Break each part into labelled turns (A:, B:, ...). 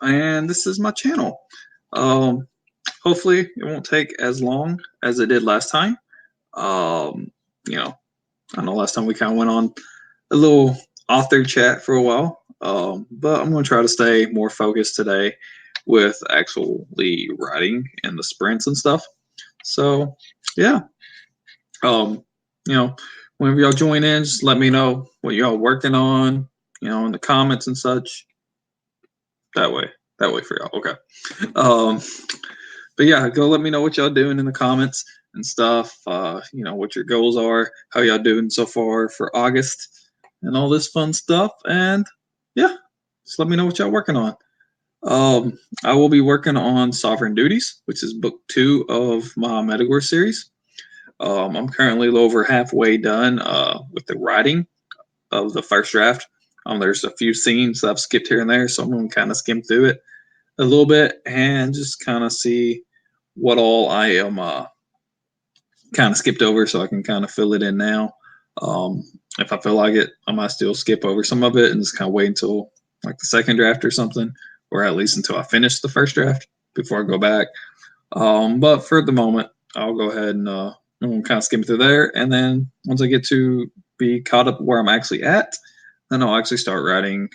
A: and this is my channel. Um, Hopefully, it won't take as long as it did last time. Um, you know, I know last time we kind of went on a little author chat for a while, but I'm going to try to stay more focused today with actually writing and the sprints and stuff. So, yeah, um, you know, whenever y'all join in, just let me know what y'all working on, in the comments and such. That way for y'all. Okay. Um, but yeah, go let me know what y'all doing in the comments and stuff. What your goals are, how y'all doing so far for August, and all this fun stuff. And yeah, just let me know what y'all working on. I will be working on Sovereign Duties, which is book 2 of my METAGORE series. I'm currently a little over halfway done with the writing of the first draft. There's a few scenes that I've skipped here and there, so I'm going to kind of skim through it a little bit and just kind of see what all I am kind of skipped over, so I can kind of fill it in now. If I feel like it, I might still skip over some of it and just kind of wait until like the second draft or something, or at least until I finish the first draft before I go back. But for the moment, I'll go ahead and kind of skim through there, and then once I get to be caught up where I'm actually at, then I'll actually start writing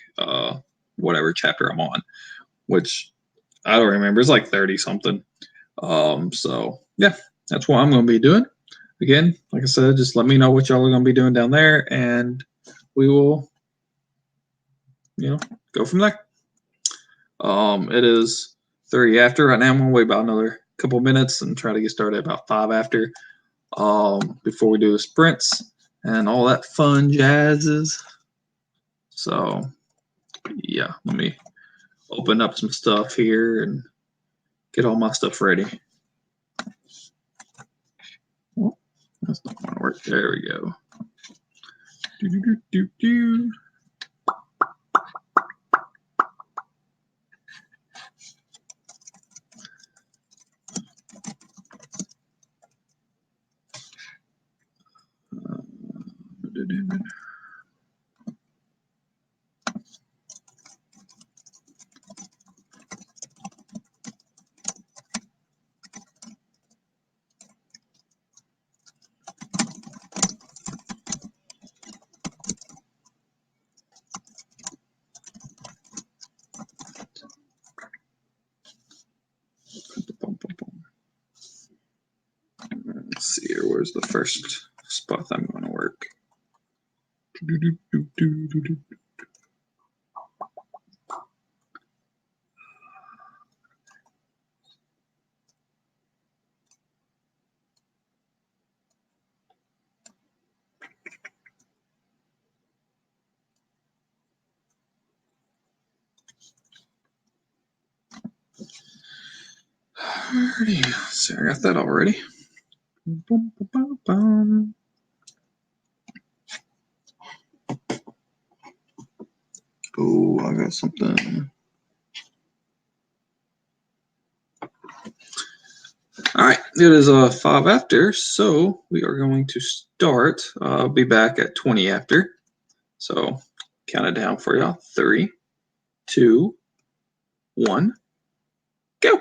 A: whatever chapter I'm on, which I don't remember. It's like 30 something. So yeah, that's what I'm going to be doing. Again, like I said, just let me know what y'all are going to be doing down there, and we will, go from there. It is 3 after right now. I'm going to wait about another couple minutes and try to get started about 5 after. Before we do the sprints and all that fun jazzes. So yeah, let me open up some stuff here and get all my stuff ready. Oh, that's not going to work. There we go. Do. Let's see here. Where's the first spot I'm going to work? Alrighty, so I got that already. Oh, I got something. All right, it is 5 after, so we are going to start. I'll be back at 20 after. So count it down for y'all. 3, 2, 1, go.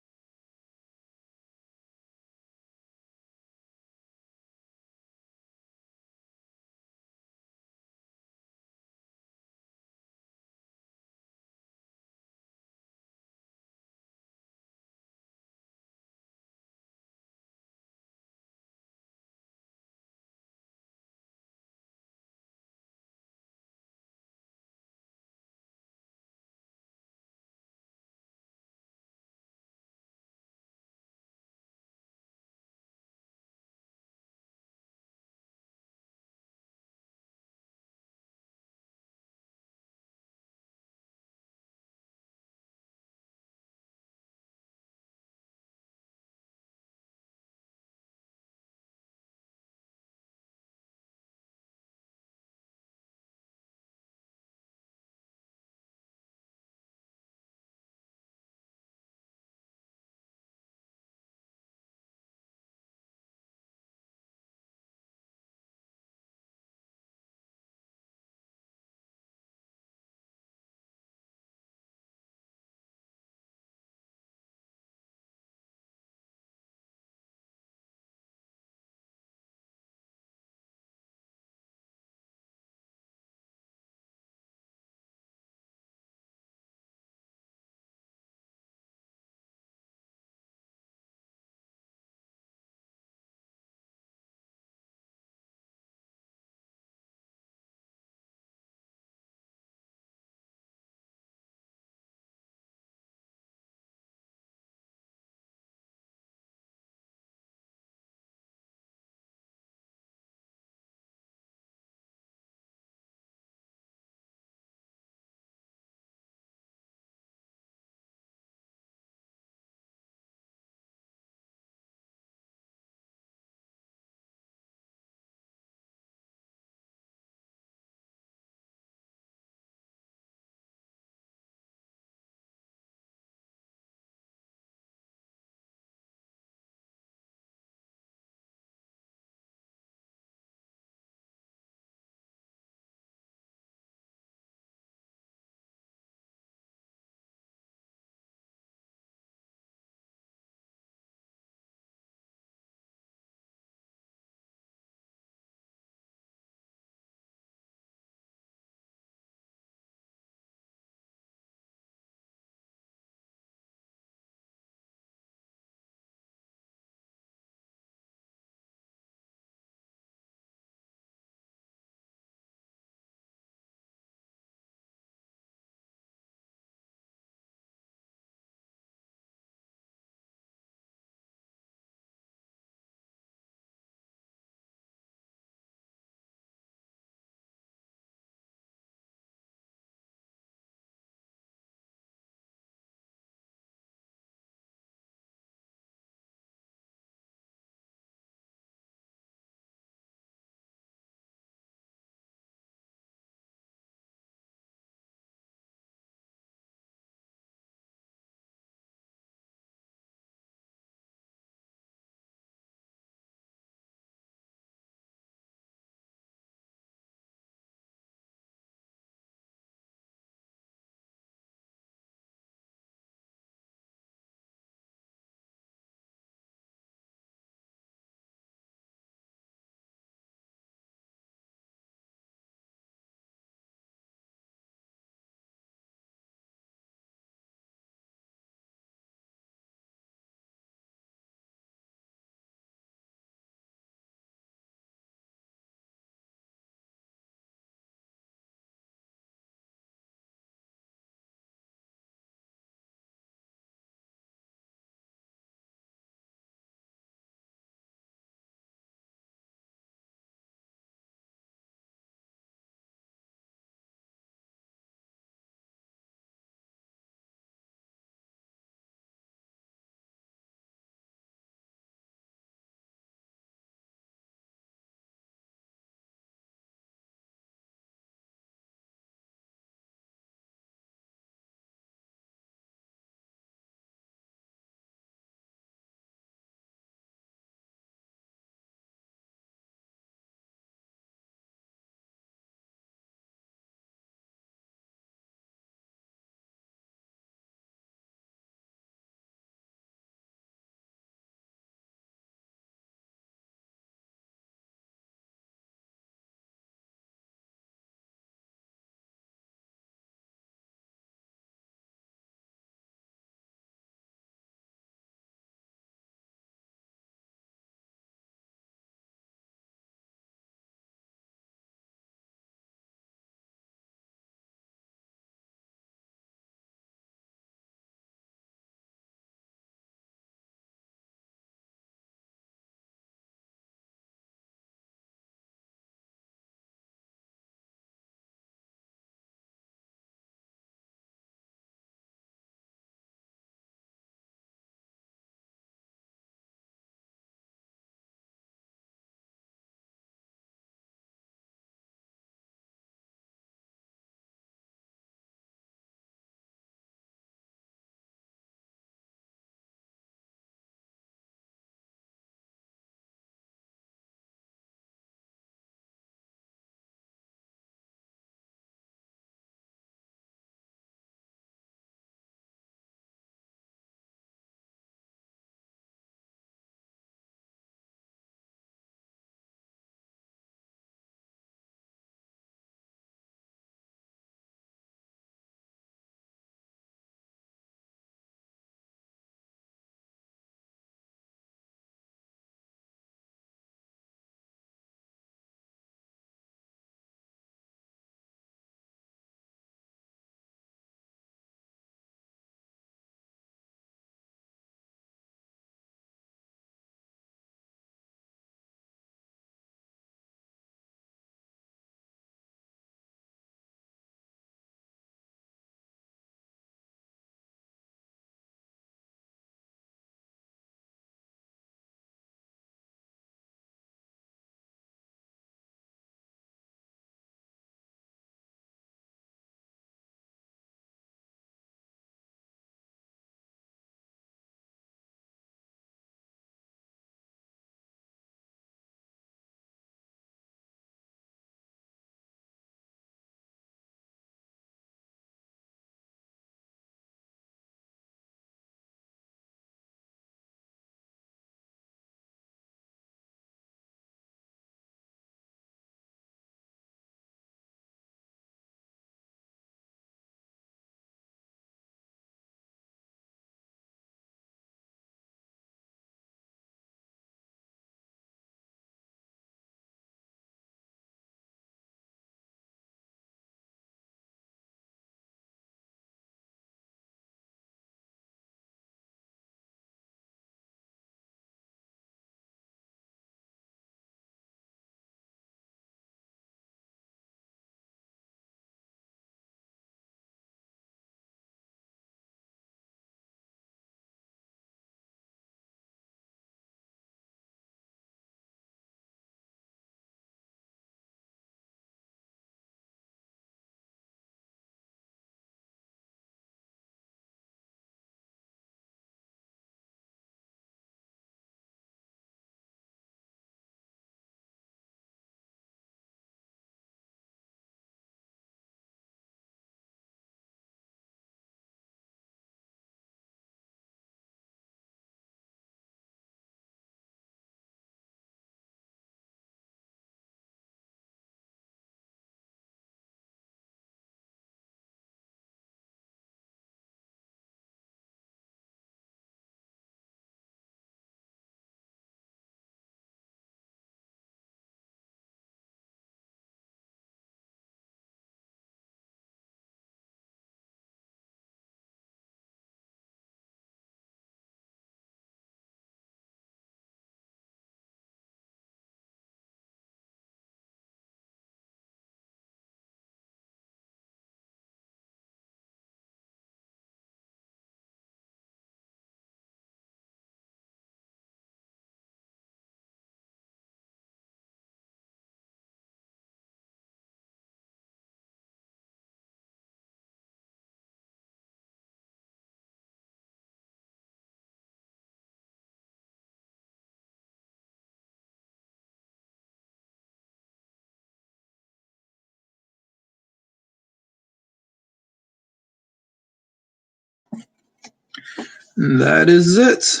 A: And that is it.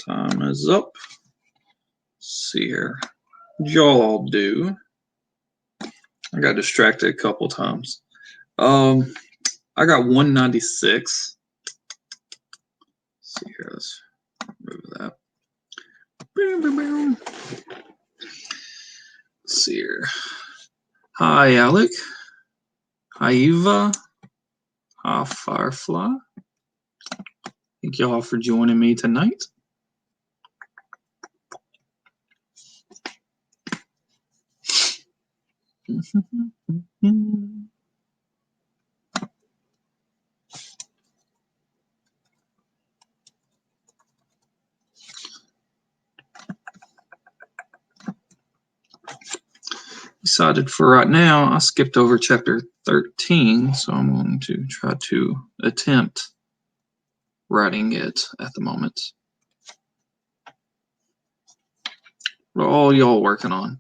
A: Time is up. Let's see here. What y'all all do? I got distracted a couple times. I got 196. Let's see here. Let's remove that. Let's see here. Hi, Alec. Hi, Eva. Hi, Firefly. Thank y'all for joining me tonight. Decided for right now, I skipped over chapter 13, so I'm going to try to attempt writing it at the moment. What are all y'all working on?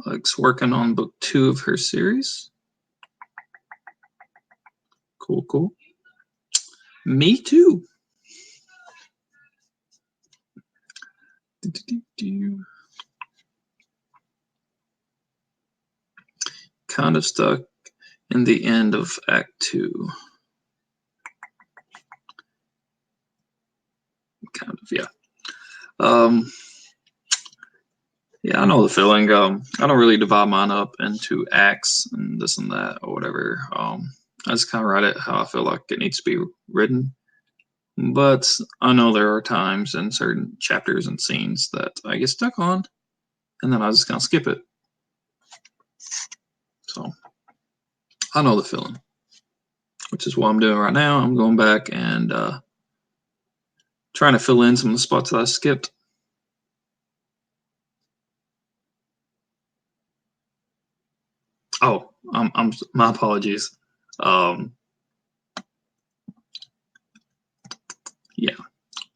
A: Alec's working on book 2 of her series. Cool, cool. Me too. Kind of stuck in the end of Act 2. Kind of, yeah. Yeah, I know the feeling. I don't really divide mine up into acts and this and that or whatever. I just kind of write it how I feel like it needs to be written. But I know there are times in certain chapters and scenes that I get stuck on, and then I just kind of skip it. So I know the feeling, which is what I'm doing right now. I'm going back and trying to fill in some of the spots that I skipped. Oh, I'm my apologies. Yeah,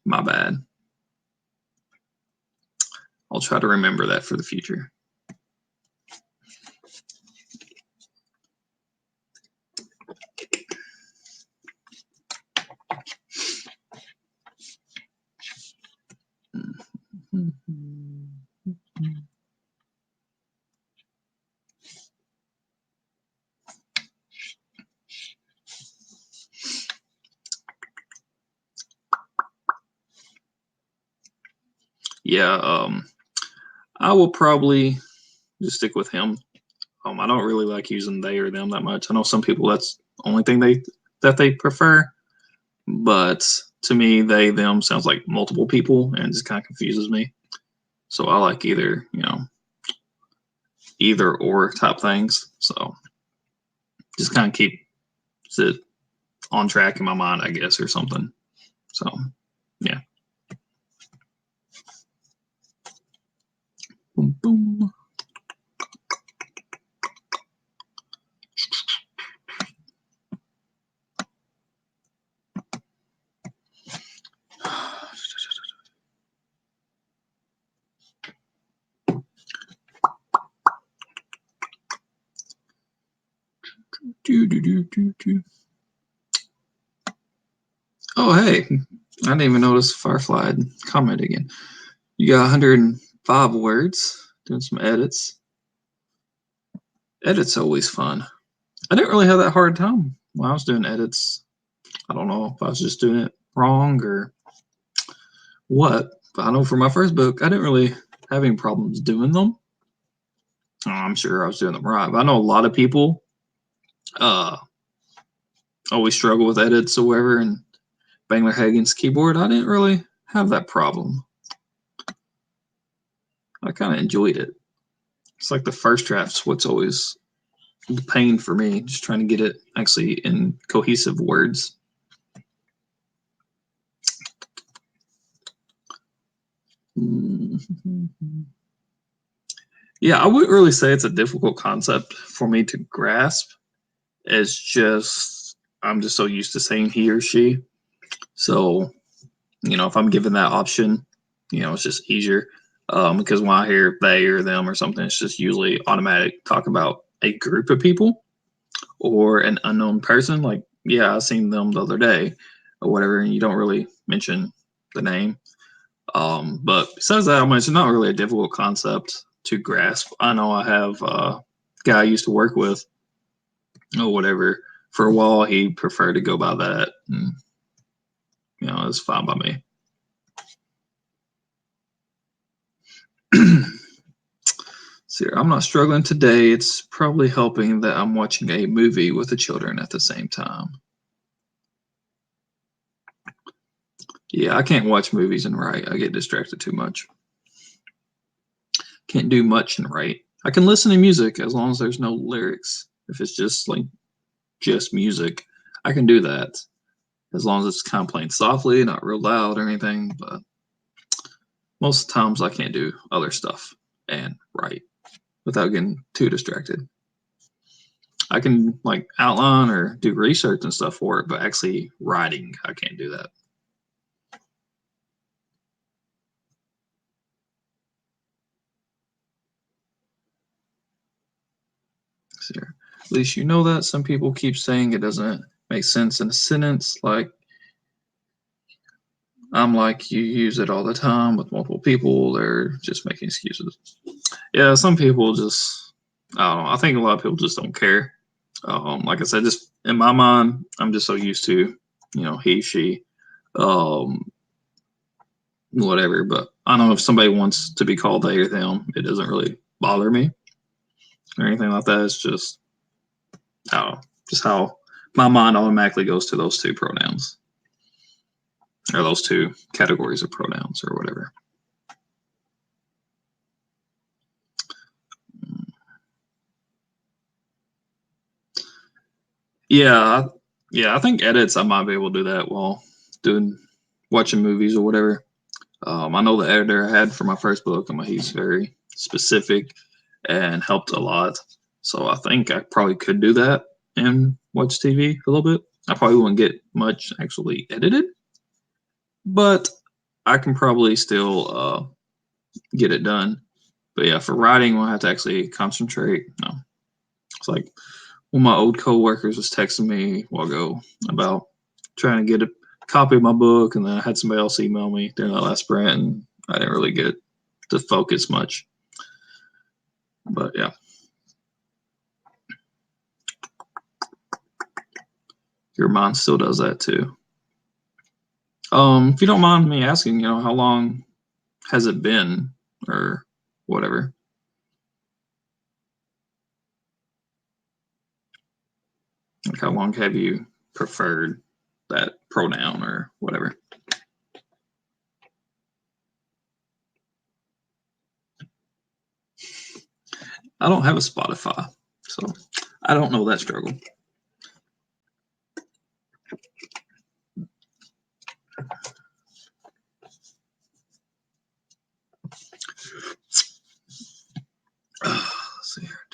A: my bad. I'll try to remember that for the future. Yeah, I will probably just stick with him. I don't really like using they or them that much. I know some people that's the only thing they prefer, but to me, they them sounds like multiple people and it just kind of confuses me. So I like either or type things. So just kind of keep it on track in my mind, I guess, or something. So yeah. Boom boom. Oh, hey, I didn't even notice Firefly had commented again. You got 105 words, doing some edits. Edits always fun. I didn't really have that hard time when I was doing edits. I don't know if I was just doing it wrong or what, but I know for my first book, I didn't really have any problems doing them. I'm sure I was doing them right, but I know a lot of people always struggle with edits or whatever and bang their head against the keyboard. I didn't really have that problem. I kind of enjoyed it. It's like the first draft's what's always the pain for me, just trying to get it actually in cohesive words. Yeah, I wouldn't really say it's a difficult concept for me to grasp. It's just I'm just so used to saying he or she. So, if I'm given that option, it's just easier. Because when I hear they or them or something, it's just usually automatic talk about a group of people or an unknown person. Like, yeah, I seen them the other day or whatever, and you don't really mention the name. But besides that, it's not really a difficult concept to grasp. I know I have a guy I used to work with or whatever. For a while, he preferred to go by that, and it's fine by me. See, I'm not struggling today. It's probably helping that I'm watching a movie with the children at the same time. Yeah, I can't watch movies and write. I get distracted too much. Can't do much and write. I can listen to music as long as there's no lyrics. If it's just just music, I can do that as long as it's kind of playing softly, not real loud or anything. But most times I can't do other stuff and write without getting too distracted. I can outline or do research and stuff for it, but actually writing, I can't do that. So, at least you know that. Some people keep saying it doesn't make sense in a sentence. I'm like, you use it all the time with multiple people. They're just making excuses. Yeah, some people just, I don't know. I think a lot of people just don't care. Like I said, just in my mind, I'm just so used to, he, she, um, whatever. But I don't know if somebody wants to be called they or them, it doesn't really bother me or anything like that. It's just, I don't know, just how my mind automatically goes to those two pronouns or those two categories of pronouns or whatever. Yeah, yeah. I think edits I might be able to do that while doing watching movies or whatever. I know the editor I had for my first book. He's very specific and helped a lot. So I think I probably could do that and watch TV a little bit. I probably wouldn't get much actually edited, but I can probably still get it done. But yeah, for writing, we'll have to actually concentrate. No, it's like one of my old coworkers was texting me a while ago about trying to get a copy of my book, and then I had somebody else email me during that last sprint, and I didn't really get to focus much. But yeah. Your mind still does that too. If you don't mind me asking, how long has it been or whatever? Like how long have you preferred that pronoun or whatever? I don't have a Spotify, so I don't know that struggle. Let's see here.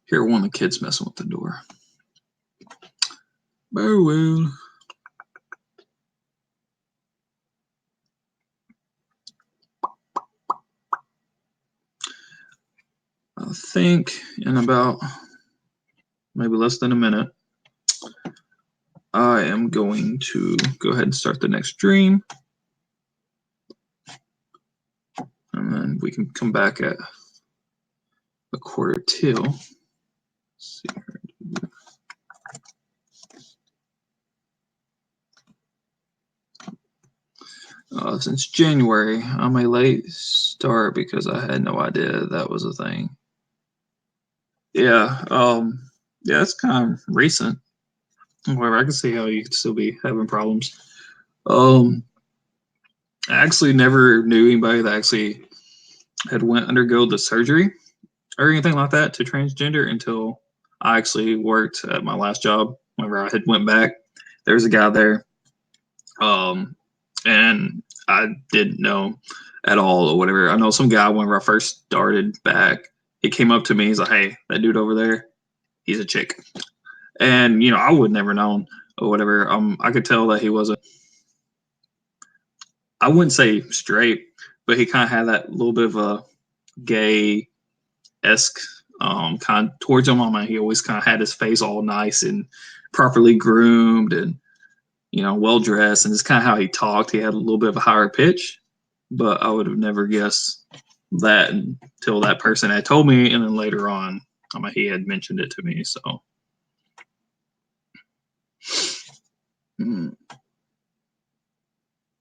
A: Hear one of the kids messing with the door. Oh well. I think in about maybe less than a minute, I am going to go ahead and start the next stream. And then we can come back at a quarter till. Let's see here. Since January, I'm a late start because I had no idea that was a thing. Yeah, yeah, it's kind of recent. However, I can see how you could still be having problems. I actually never knew anybody that actually had went undergo the surgery. or anything like that to transgender until I actually worked at my last job. Whenever I had went back, there was a guy there, and I didn't know at all or whatever. I know some guy whenever I first started back, he came up to me. He's like, "Hey, that dude over there, he's a chick," and I would never known or whatever. I could tell that he wasn't. I wouldn't say straight, but he kind of had that little bit of a gay esque kind of towards him. He always kind of had his face all nice and properly groomed and well dressed, and it's kind of how he talked. He had a little bit of a higher pitch, but I would have never guessed that until that person had told me, and then later on, he had mentioned it to me. So, boom,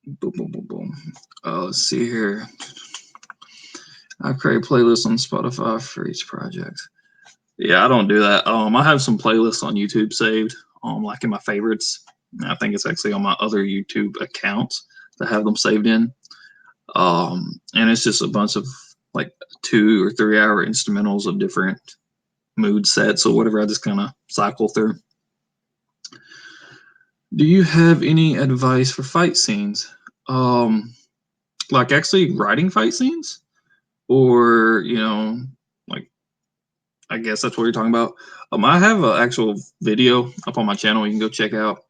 A: boom, boom, boom. Let's see here. I create playlists on Spotify for each project. Yeah, I don't do that. I have some playlists on YouTube saved, like in my favorites. I think it's actually on my other YouTube accounts that have them saved in. And it's just a bunch of like 2 or 3 hour instrumentals of different mood sets or whatever. I just kind of cycle through. Do you have any advice for fight scenes? Like actually writing fight scenes, or like I guess that's what you're talking about. I have an actual video up on my channel you can go check out.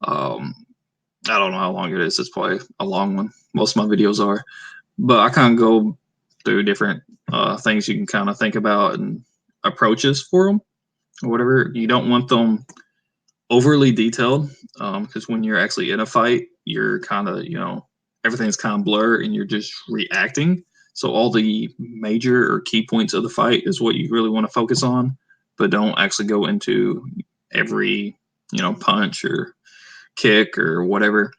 A: I don't know how long it is. It's probably a long one. Most of my videos are, but I kind of go through different things you can kind of think about and approaches for them or whatever. You don't want them overly detailed because when you're actually in a fight, you're kind of, everything's kind of blurred and you're just reacting. So all the major or key points of the fight is what you really want to focus on, but don't actually go into every, punch or kick or whatever.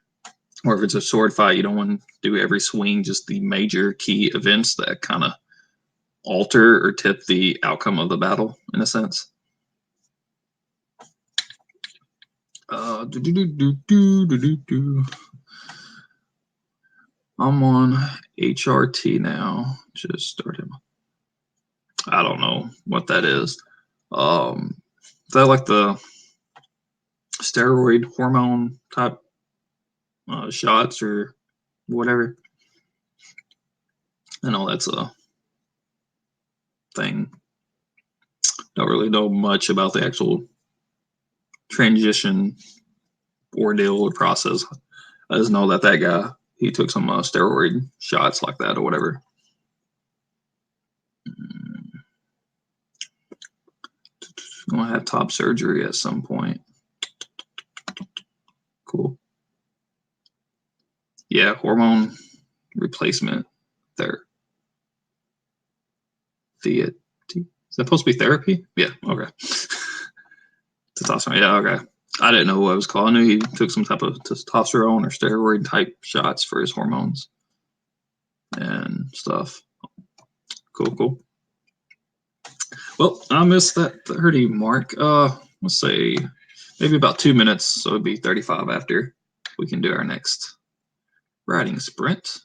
A: Or if it's a sword fight, you don't want to do every swing, just the major key events that kind of alter or tip the outcome of the battle in a sense. I'm on HRT now. Just started. I don't know what that is. Is that like the steroid hormone type shots or whatever? I know that's a thing. Don't really know much about the actual transition ordeal or process. I just know that guy, he took some steroid shots like that or whatever. Gonna have top surgery at some point. Cool. Yeah, hormone replacement there. Is that supposed to be therapy? Yeah, okay. Testosterone, yeah, okay. I didn't know what it was called. I knew he took some type of testosterone or steroid type shots for his hormones and stuff. Cool. Well, I missed that 30 mark. Let's say maybe about 2 minutes, so it'd be 35 after we can do our next writing sprint.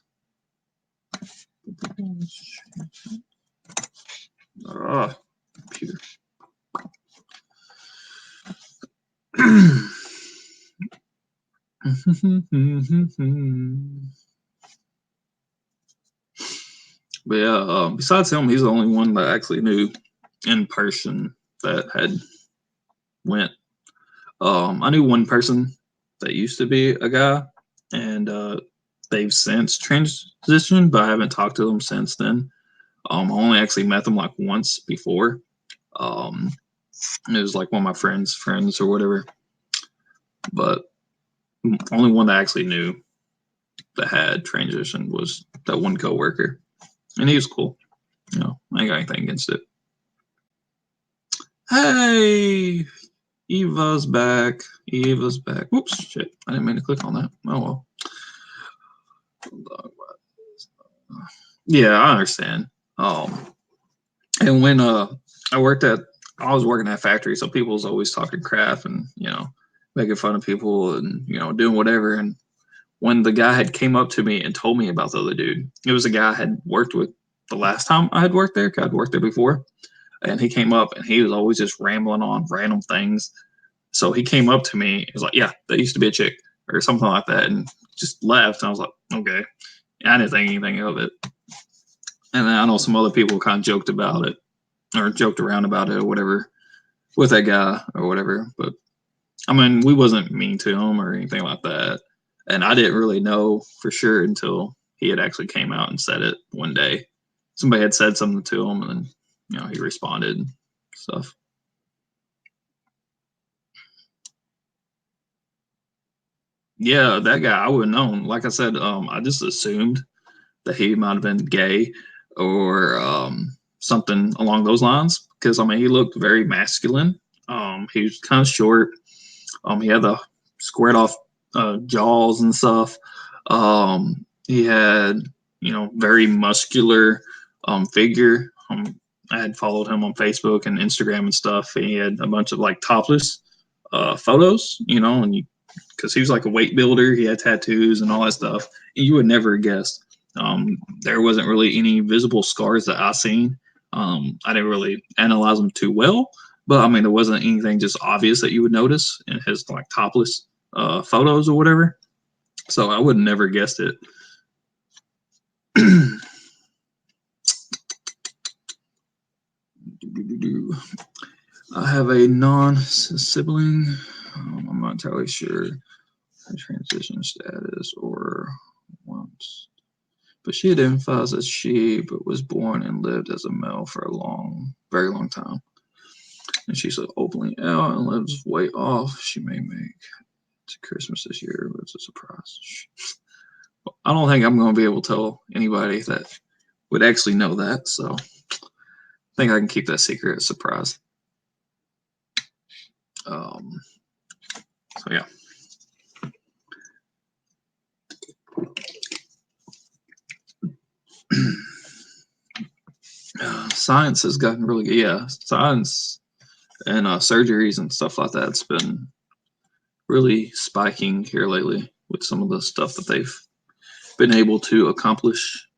A: Computer. But yeah, besides him, he's the only one that I actually knew in person that had went. I knew one person that used to be a guy, and they've since transitioned, but I haven't talked to them since then. I only actually met them like once before. It was like one of my friends or whatever. But only one that I actually knew that had transitioned was that one coworker, and he was cool. I ain't got anything against it. Hey, Eva's back. Whoops, shit. I didn't mean to click on that. Oh well. Yeah, I understand. And when I was working at a factory, so people was always talking crap and making fun of people and doing whatever. And when the guy had came up to me and told me about the other dude, it was a guy I had worked with the last time I had worked there, 'cause I'd worked there before, and he came up and he was always just rambling on random things. So he came up to me, he was like, "Yeah, that used to be a chick," or something like that, and just left. And I was like, "Okay." And I didn't think anything of it. And then I know some other people kind of joked about it or joked around about it or whatever with that guy or whatever. But I mean, we wasn't mean to him or anything like that. And I didn't really know for sure until he had actually came out and said it one day. Somebody had said something to him, and then he responded and stuff. Yeah, that guy I wouldn't known. Like I said, I just assumed that he might have been gay or something along those lines. Because I mean, he looked very masculine. He was kind of short. He had the squared off jaws and stuff. He had very muscular figure. I had followed him on Facebook and Instagram and stuff. And he had a bunch of like topless photos, and because he was like a weight builder, he had tattoos and all that stuff. And you would never guess. There wasn't really any visible scars that I seen. I didn't really analyze them too well, but I mean, there wasn't anything just obvious that you would notice in his like topless photos or whatever. So I would never guessed it. I have a non-sibling. I'm not entirely sure her transition status or once, but she identifies as she, but was born and lived as a male for a very long time. And she's openly out and lives way off. She may make to Christmas this year, but it's a surprise. I don't think I'm going to be able to tell anybody that would actually know that, so I think I can keep that secret a surprise. So yeah. Science has gotten really good. Yeah, science and surgeries and stuff like that's been really spiking here lately with some of the stuff that they've been able to accomplish.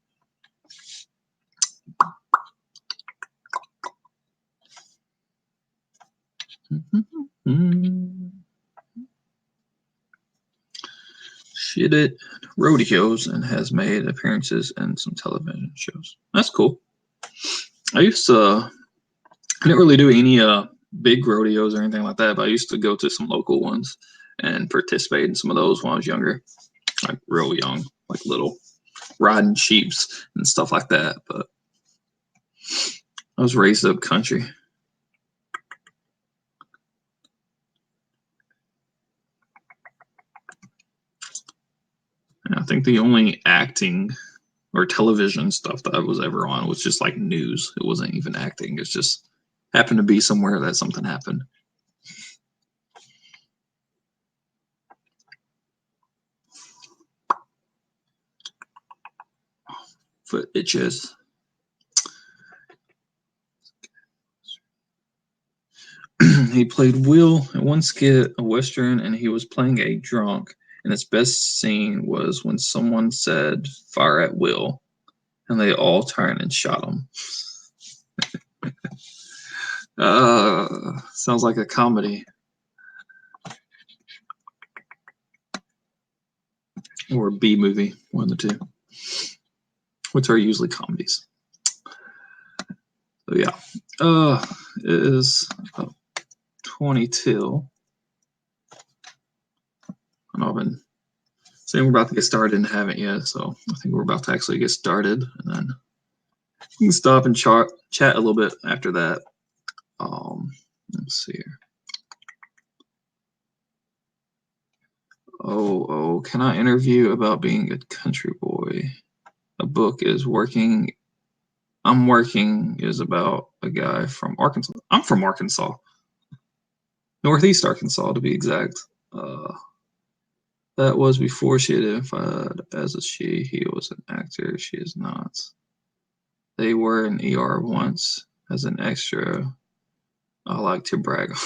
A: She did rodeos and has made appearances in some television shows. That's cool. I didn't really do any big rodeos or anything like that, but I used to go to some local ones and participate in some of those when I was younger, like real young, like little riding sheeps and stuff like that. But I was raised up country. And I think the only acting or television stuff that I was ever on was just like news. It wasn't even acting. It's just happened to be somewhere that something happened. Foot itches. He played Will in one skit, a Western, and he was playing a drunk. And its best scene was when someone said, "Fire at Will," and they all turned and shot him. Sounds like a comedy. Or a B movie, one of the two, which are usually comedies. So yeah, it is about 20 till. I know I've been saying we're about to get started and haven't yet, so I think we're about to actually get started, and then we can stop and chat a little bit after that. Let's see here. Oh, can I interview about being a country boy? A book is working. I'm working is about a guy from Arkansas. I'm from Arkansas, Northeast Arkansas to be exact. That was before she identified as a she. He was an actor. She is not. They were in ER once as an extra. I like to brag.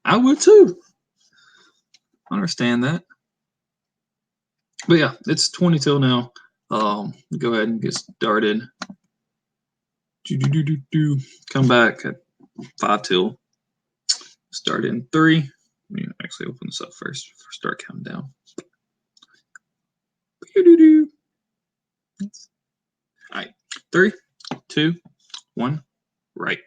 A: I would too. I understand that. But yeah, it's 20 till now. Go ahead and get started. Come back at 5 till. Start in 3. Let me actually open this up first. Start counting down. All right. 3, 2, 1, right.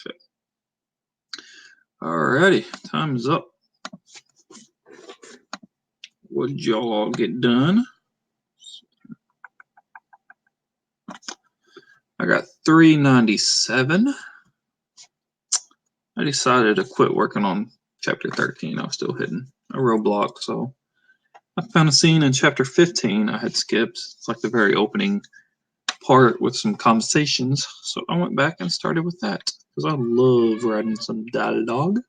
A: Okay. Alrighty, time is up. What did y'all all get done? I got 397. I decided to quit working on chapter 13. I was still hitting a roadblock, so I found a scene in chapter 15 I had skipped. It's like the very opening part with some conversations, so I went back and started with that because I love writing some dialogue.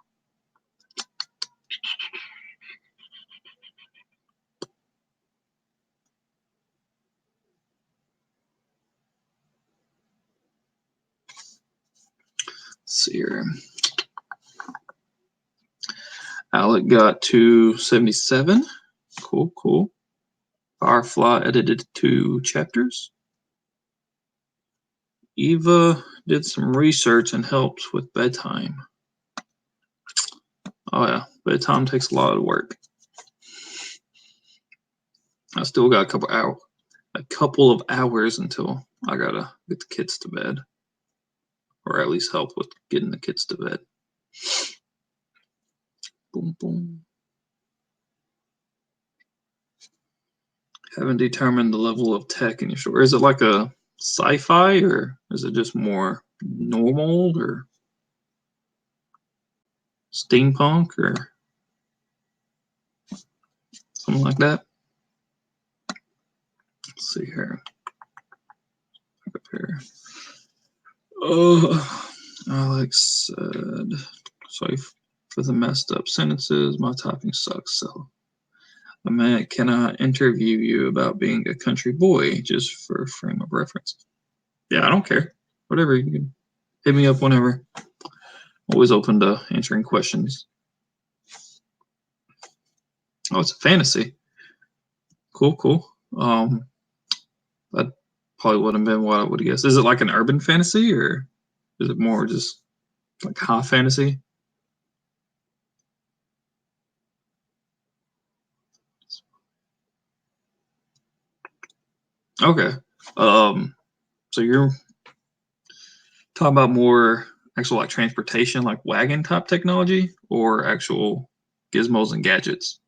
A: Let's see here. Alec got to 77. Cool, cool. Firefly edited 2 chapters. Eva did some research and helped with bedtime. Oh yeah, bedtime takes a lot of work. I still got a couple of hours until I gotta get the kids to bed, or at least help with getting the kids to bed. Boom, boom. Haven't determined the level of tech in your store. Is it like a sci-fi, or is it just more normal, or steampunk, or something like that? Let's see here. Up here. Oh, Alex said, sorry for the messed up sentences. My typing sucks, so a man cannot interview you about being a country boy, just for a frame of reference. Yeah, I don't care. Whatever, you can hit me up whenever. Always open to answering questions. Oh, it's a fantasy. Cool, cool. That probably wouldn't have been what I would have guessed. Is it like an urban fantasy, or is it more just like high fantasy? Okay. So you're talking about more actual like transportation, like wagon type technology, or actual gizmos and gadgets?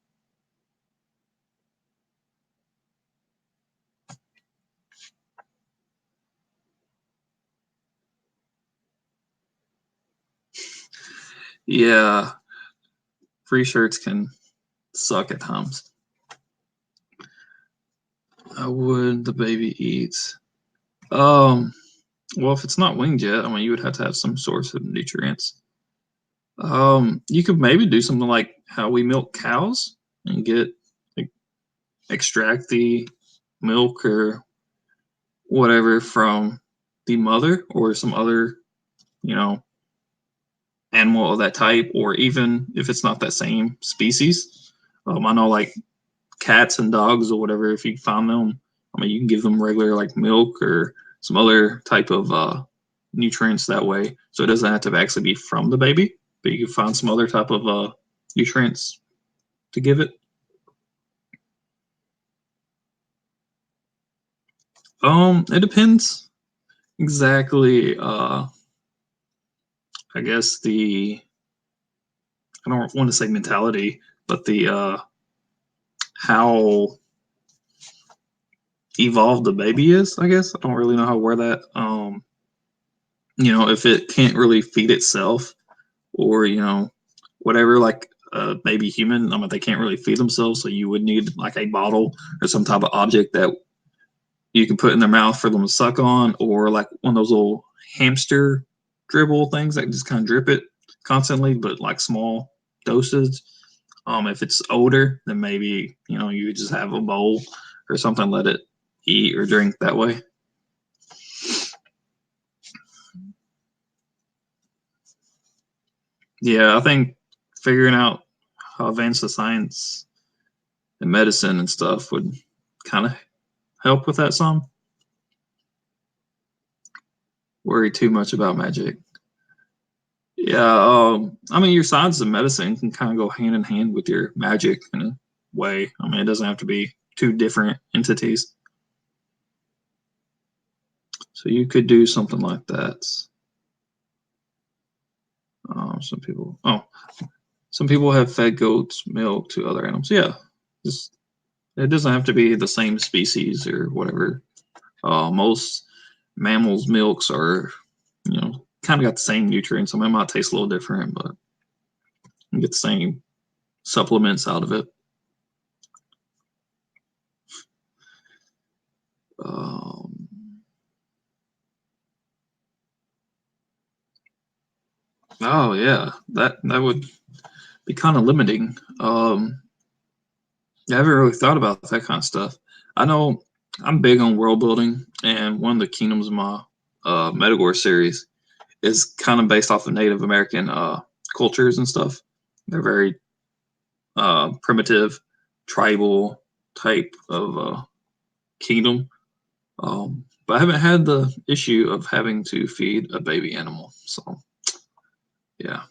A: Yeah, free shirts can suck at times. How would the baby eat? Well, if it's not winged yet, I mean, you would have to have some source of nutrients. You could maybe do something like how we milk cows and like, extract the milk or whatever from the mother or some other, you know, animal of that type, or even if it's not that same species. I know like cats and dogs or whatever, if you find them, I mean, you can give them regular like milk or some other type of nutrients that way. So it doesn't have to actually be from the baby, but you can find some other type of nutrients to give it. It depends exactly. I guess I don't want to say mentality, but the how evolved the baby is. I guess I don't really know how to word that. If it can't really feed itself, or whatever, like maybe human. I mean, they can't really feed themselves, so you would need like a bottle or some type of object that you can put in their mouth for them to suck on, or like one of those little hamster dribble things that just kind of drip it constantly, but like small doses. If it's older, then maybe you would just have a bowl or something, let it eat or drink that way. Yeah, I think figuring out how advanced the science and medicine and stuff would kind of help with that some. Worry too much about magic. Yeah, I mean, your science and medicine can kind of go hand in hand with your magic in a way. I mean, it doesn't have to be two different entities. So you could do something like that. Some people, some people have fed goats milk to other animals. Yeah, just it doesn't have to be the same species or whatever. Most mammals' milks are, kind of got the same nutrients. I mean, it might taste a little different, but you get the same supplements out of it. Oh yeah, that would be kind of limiting. I haven't really thought about that kind of stuff. I know I'm big on world building, and one of the kingdoms of my METAGORE series is kind of based off of Native American cultures and stuff. They're very primitive, tribal type of kingdom. But I haven't had the issue of having to feed a baby animal. So, yeah.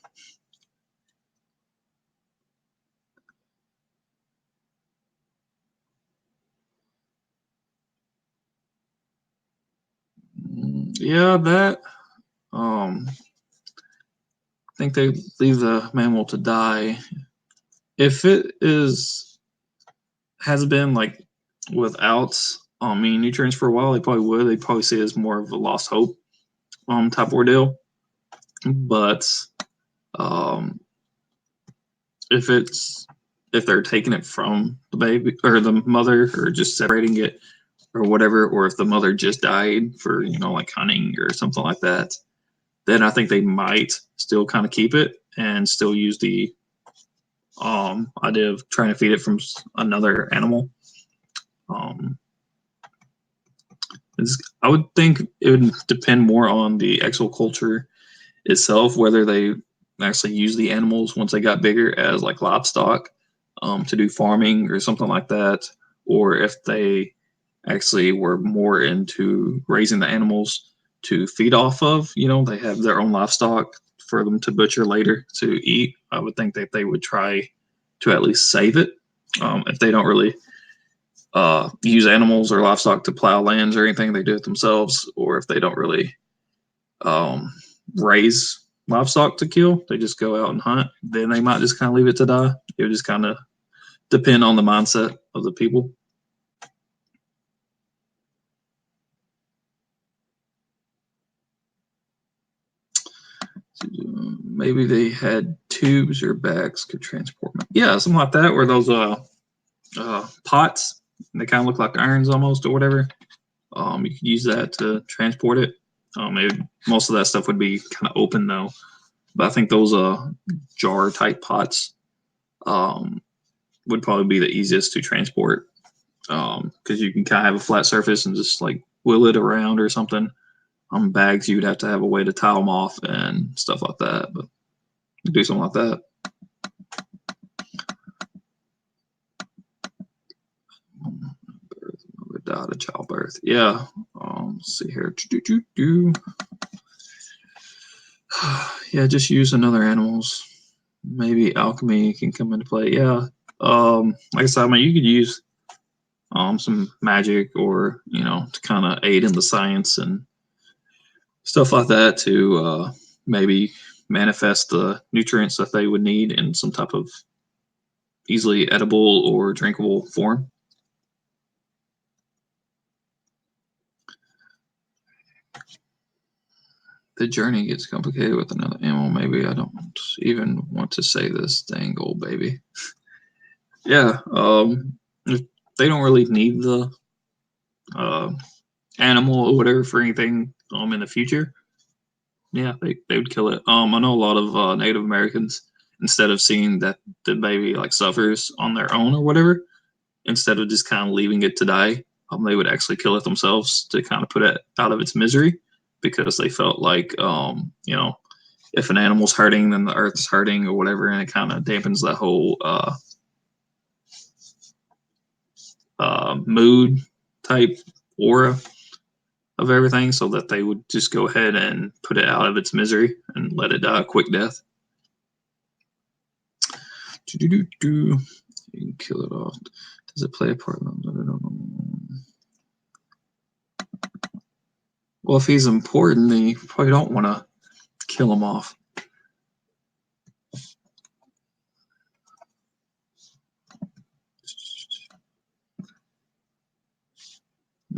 A: Yeah, that. I think they leave the mammal to die. If it has been like without nutrients for a while, they probably would. They probably see it as more of a lost hope type ordeal. But um, if they're taking it from the baby or the mother or just separating it or whatever, or if the mother just died for like hunting or something like that, then I think they might still kind of keep it and still use the idea of trying to feed it from another animal. Um, I would think it would depend more on the actual culture itself, whether they actually use the animals once they got bigger as like livestock to do farming or something like that, or if they actually were more into raising the animals to feed off of. They have their own livestock for them to butcher later to eat. I would think that they would try to at least save it if they don't really use animals or livestock to plow lands or anything. They do it themselves, or if they don't really um, raise livestock to kill, they just go out and hunt. Then they might just kind of leave it to die. It would just kind of depend on the mindset of the people. Maybe they had tubes or bags could transport. Yeah, something like that, or those pots. They kind of look like irons almost, or whatever. You could use that to transport it. Most of that stuff would be kind of open though, but I think those jar type pots would probably be the easiest to transport because you can kind of have a flat surface and just like wheel it around or something. Bags you'd have to have a way to tie them off and stuff like that, but do something like that. Died of childbirth. Yeah. Let's see here. Yeah, just use another animals. Maybe alchemy can come into play. Yeah. Like I said, I mean, you could use some magic or to kind of aid in the science and stuff like that to maybe manifest the nutrients that they would need in some type of easily edible or drinkable form. The journey gets complicated with another animal. Maybe I don't even want to say this dang old baby. Yeah, if they don't really need the uh, animal or whatever for anything in the future. Yeah, they would kill it. I know a lot of Native Americans, instead of seeing that the baby like suffers on their own or whatever, instead of just kind of leaving it to die, they would actually kill it themselves to kind of put it out of its misery because they felt like if an animal's hurting, then the earth's hurting or whatever, and it kind of dampens that whole mood type aura of everything, so that they would just go ahead and put it out of its misery and let it die a quick death. You can kill it off. Does it play a part? Well, if he's important, then you probably don't want to kill him off.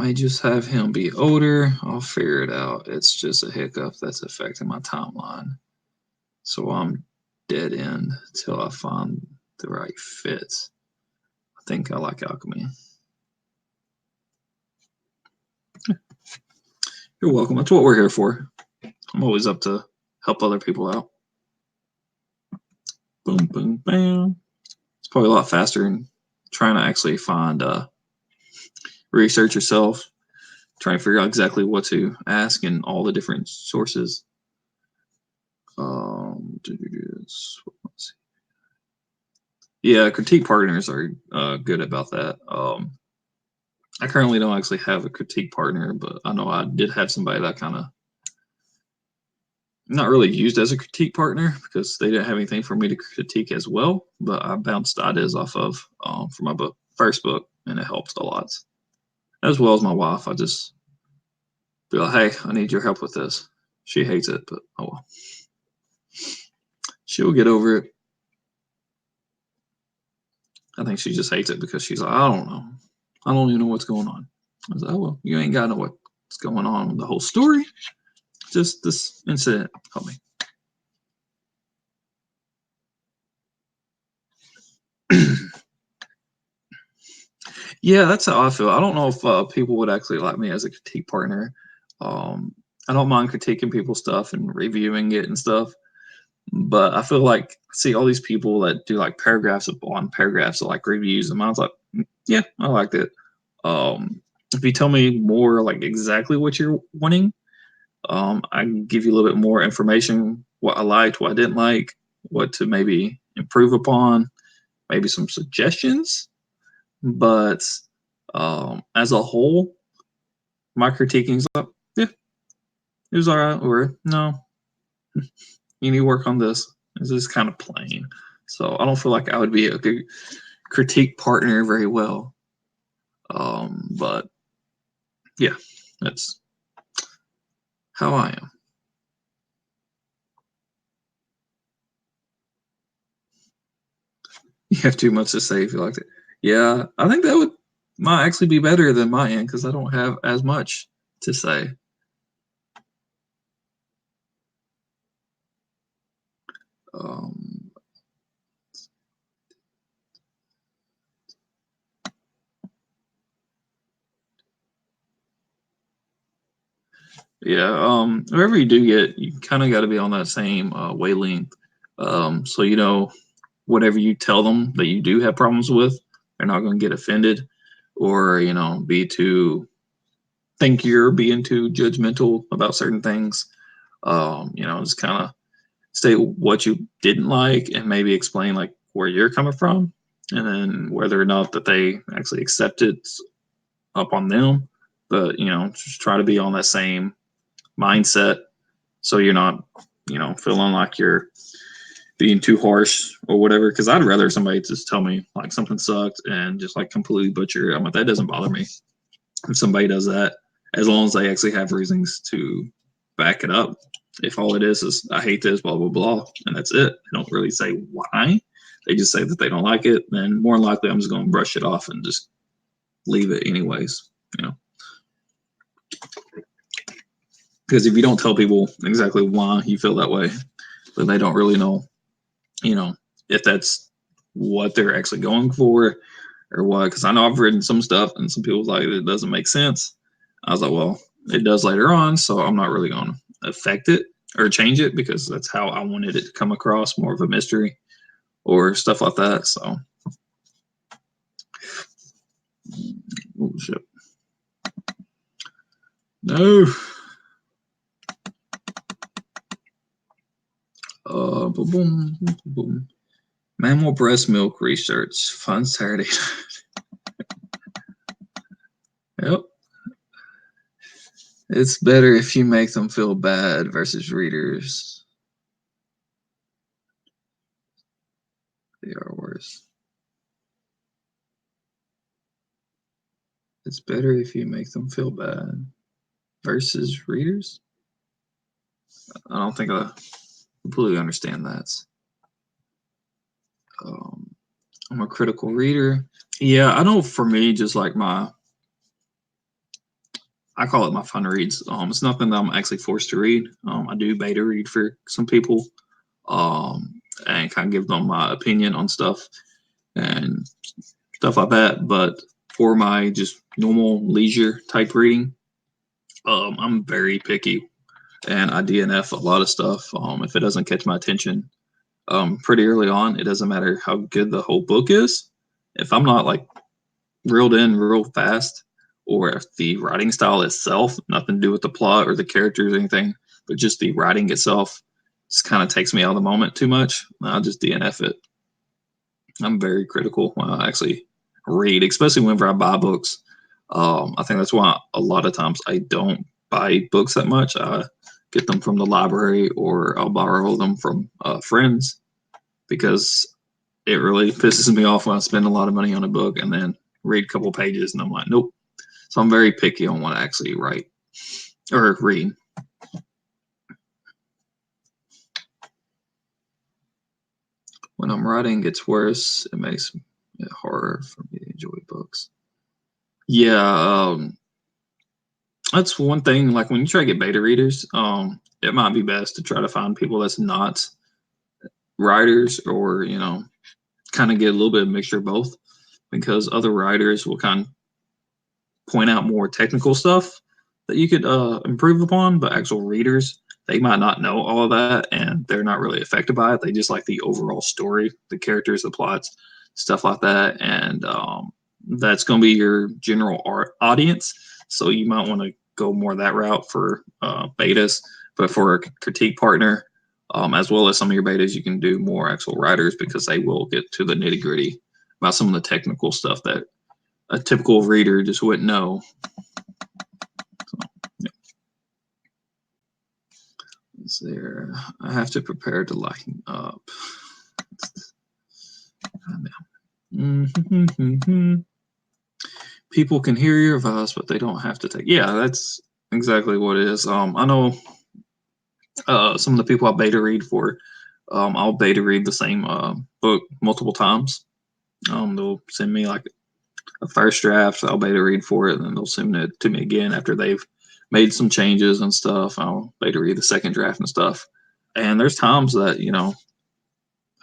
A: Might just have him be older. I'll figure it out. It's just a hiccup that's affecting my timeline. So I'm dead end till I find the right fits. I think I like alchemy. You're welcome. That's what we're here for. I'm always up to help other people out. Boom, boom, bam. It's probably a lot faster than trying to actually find research yourself, trying to figure out exactly what to ask and all the different sources. Yeah, critique partners are good about that. I currently don't actually have a critique partner, but I know I did have somebody that kind of not really used as a critique partner because they didn't have anything for me to critique as well. But I bounced ideas off of for my first book, and it helped a lot. As well as my wife, I just be like, "Hey, I need your help with this." She hates it, but oh well. She'll get over it. I think she just hates it because she's like, I don't know. I don't even know what's going on. I was like, oh, well, you ain't got to know what's going on with the whole story. Just this incident helped me. Yeah, that's how I feel. I don't know if people would actually like me as a critique partner. I don't mind critiquing people's stuff and reviewing it and stuff. But I feel like I see all these people that do like paragraphs upon paragraphs of like reviews, and I was like, yeah, I liked it. If you tell me more like exactly what you're wanting, I can give you a little bit more information, what I liked, what I didn't like, what to maybe improve upon, maybe some suggestions. But as a whole, my critiquing's like, yeah, it was all right, or no, you need to work on this. This is kind of plain. So I don't feel like I would be a good critique partner very well. But yeah, that's how I am. You have too much to say if you like it. Yeah, I think that would might actually be better than my end because I don't have as much to say. Um, yeah, wherever you do get, you kind of got to be on that same wavelength. So you know, whatever you tell them that you do have problems with, they're not going to get offended, or you know, be too think you're being too judgmental about certain things. You know, just kind of state what you didn't like and maybe explain like where you're coming from, and then whether or not that they actually accept it up on them. But you know, just try to be on that same mindset so you're not, you know, feeling like you're being too harsh or whatever. Because I'd rather somebody just tell me like something sucked and just like completely butcher it. I'm like, that doesn't bother me if somebody does that, as long as they actually have reasons to back it up. If all it is I hate this, blah blah blah, and that's it. They don't really say why. They just say that they don't like it. Then more than likely, I'm just going to brush it off and just leave it anyways. You know, because if you don't tell people exactly why you feel that way, then they don't really know, you know, if that's what they're actually going for or what. Because I know I've written some stuff and some people like it doesn't make sense. I was like, well, it does later on, so I'm not really going to affect it or change it because that's how I wanted it to come across, more of a mystery or stuff like that. So, oh shit, no. Boom, boom, boom, boom. Mammal breast milk research. Fun Saturday. Yep. It's better if you make them feel bad versus readers. They are worse. It's better if you make them feel bad versus readers. I don't think I completely understand that. I'm a critical reader. Yeah, I know for me, just like my I call it my fun reads. It's nothing that I'm actually forced to read. I do beta read for some people, and kind of give them my opinion on stuff and stuff like that. But for my just normal leisure type reading, I'm very picky and I DNF a lot of stuff. If it doesn't catch my attention, pretty early on, it doesn't matter how good the whole book is. If I'm not like reeled in real fast, or if the writing style itself, nothing to do with the plot or the characters or anything, but just the writing itself, just kind of takes me out of the moment too much, I'll just DNF it. I'm very critical when I actually read, especially whenever I buy books. I think that's why a lot of times I don't buy books that much. I get them from the library or I'll borrow them from friends, because it really pisses me off when I spend a lot of money on a book and then read a couple pages and I'm like, nope. So I'm very picky on what I actually write or read. When I'm writing, it gets worse. It makes it harder for me to enjoy books. Yeah, that's one thing. Like when you try to get beta readers, it might be best to try to find people that's not writers, or kind of get a little bit of mixture of both, because other writers will kind of point out more technical stuff that you could improve upon, but actual readers, they might not know all of that and they're not really affected by it. They just like the overall story, the characters, the plots, stuff like that. And that's going to be your general art audience. So you might want to go more that route for betas. But for a critique partner, as well as some of your betas, you can do more actual writers, because they will get to the nitty gritty about some of the technical stuff that a typical reader just wouldn't know. So, yeah. Is there? I have to prepare to lighten up. People can hear your voice, but they don't have to take. Yeah, that's exactly what it is. I know some of the people I beta read for. I'll beta read the same book multiple times. They'll send me like a first draft. I'll beta read for it, and then they'll send it to me again after they've made some changes and stuff. I'll beta read the second draft and stuff. And there's times that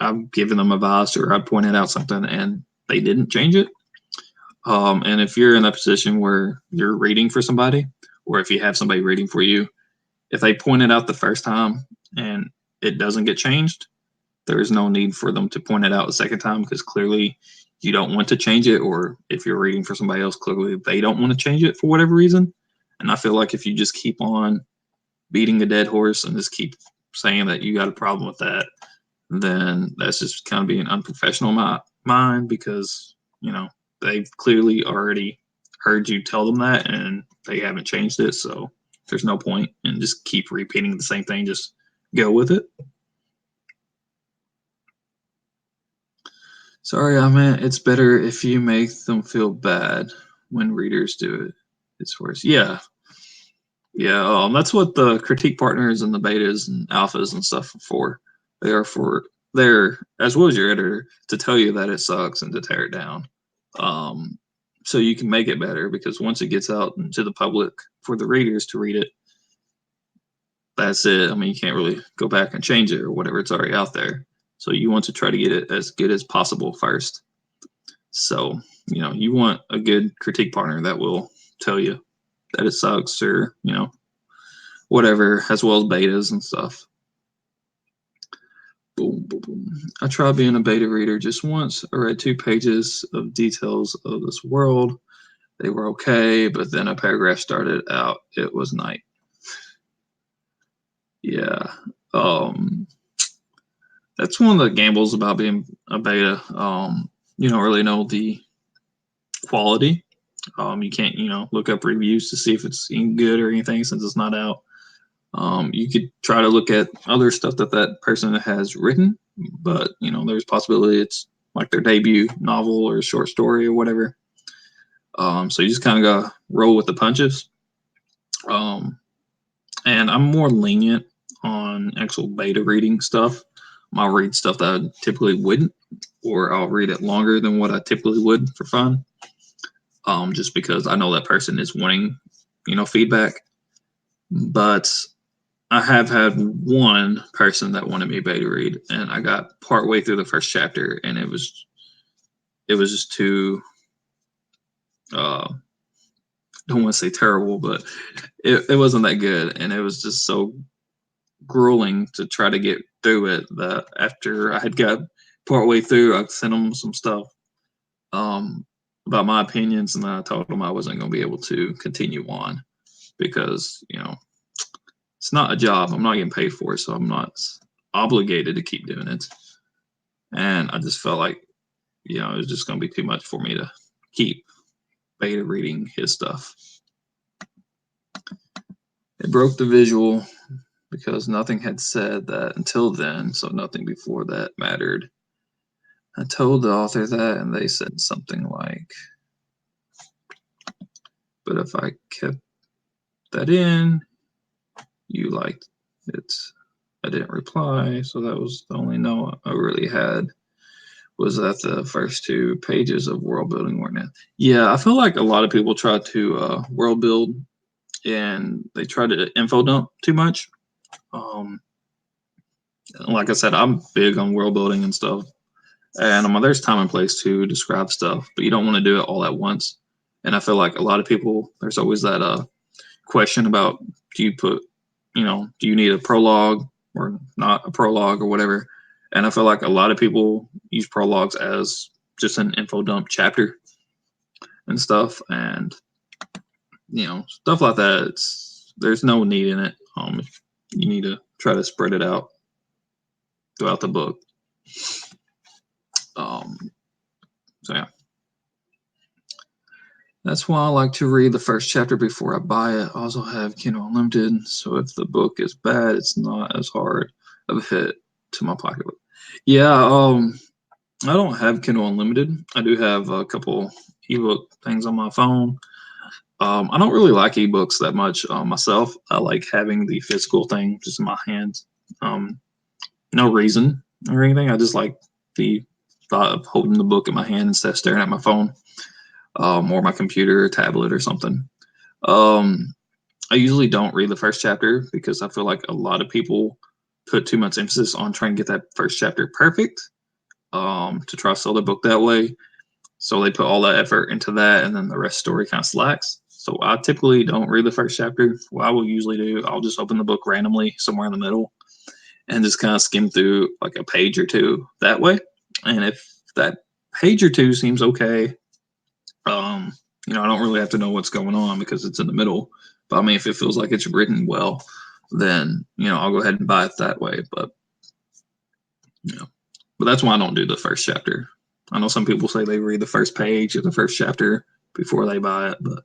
A: I've given them advice or I pointed out something and they didn't change it. And if you're in that position where you're reading for somebody, or if you have somebody reading for you, if they point it out the first time and it doesn't get changed, there's no need for them to point it out a second time, because clearly you don't want to change it. Or if you're reading for somebody else, clearly they don't want to change it for whatever reason. And I feel like if you just keep on beating a dead horse and just keep saying that you got a problem with that, then that's just kind of being unprofessional in my mind, because they've clearly already heard you tell them that and they haven't changed it. So there's no point in just keep repeating the same thing. Just go with it. Sorry, I meant it's better if you make them feel bad when readers do it. It's worse. Yeah. Yeah. That's what the critique partners and the betas and alphas and stuff are for. They are for there, as well as your editor, to tell you that it sucks and to tear it down. So you can make it better, because once it gets out into the public for the readers to read it, that's it. I mean, you can't really go back and change it or whatever. It's already out there. So you want to try to get it as good as possible first. So, you want a good critique partner that will tell you that it sucks, or, whatever, as well as betas and stuff. Boom, boom, boom. I tried being a beta reader just once. I read 2 pages of details of this world. They were okay, but then a paragraph started out. It was night. Yeah. That's one of the gambles about being a beta. You don't really know the quality. You can't, look up reviews to see if it's good or anything, since it's not out. You could try to look at other stuff that person has written, but there's possibility it's like their debut novel or short story or whatever. So you just kind of gotta roll with the punches. And I'm more lenient on actual beta reading stuff. I'll read stuff that I typically wouldn't, or I'll read it longer than what I typically would for fun. Just because I know that person is wanting feedback. But I have had one person that wanted me beta read, and I got partway through the first chapter, and it was just too. Don't want to say terrible, but it wasn't that good, and it was just so grueling to try to get through it that after I had got partway through, I sent them some stuff about my opinions, and then I told them I wasn't going to be able to continue on because it's not a job. I'm not getting paid for it, so I'm not obligated to keep doing it. And I just felt like it was just going to be too much for me to keep beta reading his stuff. It broke the visual because nothing had said that until then, so nothing before that mattered. I told the author that, and they said something like, but if I kept that in, you liked it. I didn't reply, so that was the only no I really had. Was that the first 2 pages of world building weren't it? Yeah, I feel like a lot of people try to world build and they try to info dump too much. Like I said, I'm big on world building and stuff, and there's time and place to describe stuff, but you don't want to do it all at once. And I feel like a lot of people, there's always that question about do you need a prologue or not a prologue or whatever. And I feel like a lot of people use prologues as just an info dump chapter and stuff, and stuff like that. There's no need in it. You need to try to spread it out throughout the book. So yeah, that's why I like to read the first chapter before I buy it. I also have Kindle Unlimited, so if the book is bad, it's not as hard of a hit to my pocketbook. Yeah, I don't have Kindle Unlimited. I do have a couple ebook things on my phone. I don't really like ebooks that much myself. I like having the physical thing just in my hands. No reason or anything. I just like the thought of holding the book in my hand instead of staring at my phone or my computer or tablet or something. I usually don't read the first chapter because I feel like a lot of people put too much emphasis on trying to get that first chapter perfect to try to sell the book that way. So they put all that effort into that, and then the rest story kind of slacks. So I typically don't read the first chapter. What I will usually do, I'll just open the book randomly somewhere in the middle and just kind of skim through like a page or two that way. And if that page or two seems okay, I don't really have to know what's going on because it's in the middle. But I mean, if it feels like it's written well, then I'll go ahead and buy it that way. But but that's why I don't do the first chapter. I know some people say they read the first page or the first chapter before they buy it, but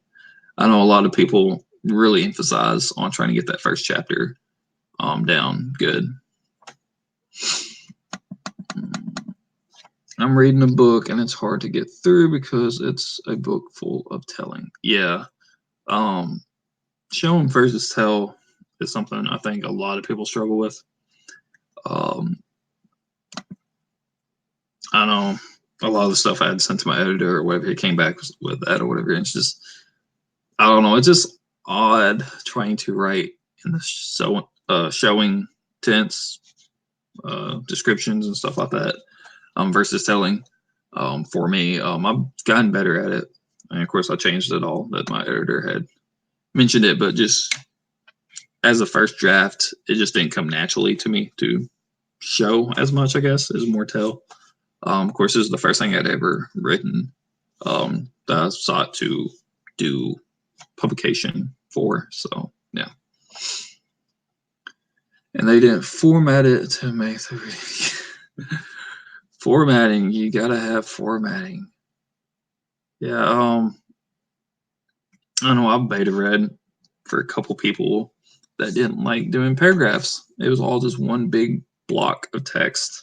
A: I know a lot of people really emphasize on trying to get that first chapter down good. I'm reading a book and it's hard to get through because it's a book full of telling. Yeah. Show versus tell is something I think a lot of people struggle with. I know a lot of the stuff I had sent to my editor or whatever, he came back with that or whatever. And it's just, I don't know. It's just odd trying to write in the showing tense descriptions and stuff like that versus telling. For me, I've gotten better at it. And of course, I changed it all that my editor had mentioned it, but just as a first draft, it just didn't come naturally to me to show as much, I guess, as more tell. Of course, this is the first thing I'd ever written that I sought to do publication for. So, yeah. And they didn't format it to make the reading. Formatting, you gotta have formatting. Yeah, I know I've beta read for a couple people that didn't like doing paragraphs. It was all just one big block of text.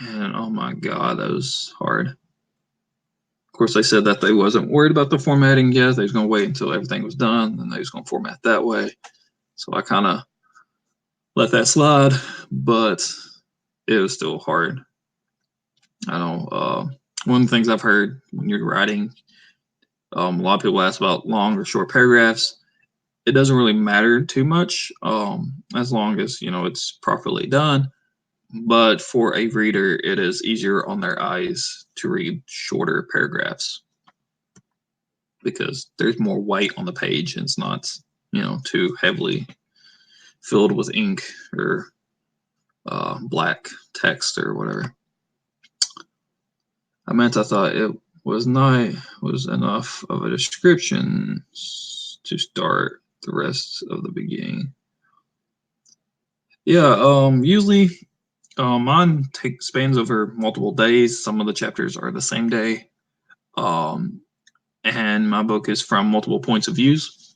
A: And oh my God, that was hard. Of course, they said that they wasn't worried about the formatting yet. They was going to wait until everything was done, and they was going to format that way. So I kind of let that slide, but it was still hard. I know one of the things I've heard when you're writing, A lot of people ask about long or short paragraphs. It doesn't really matter too much, as long as it's properly done. But for a reader, it is easier on their eyes to read shorter paragraphs because there's more white on the page and it's not, too heavily filled with ink or black text or whatever. I thought it was enough of a description to start the rest of the beginning. Yeah, usually mine spans over multiple days. Some of the chapters are the same day. And my book is from multiple points of views.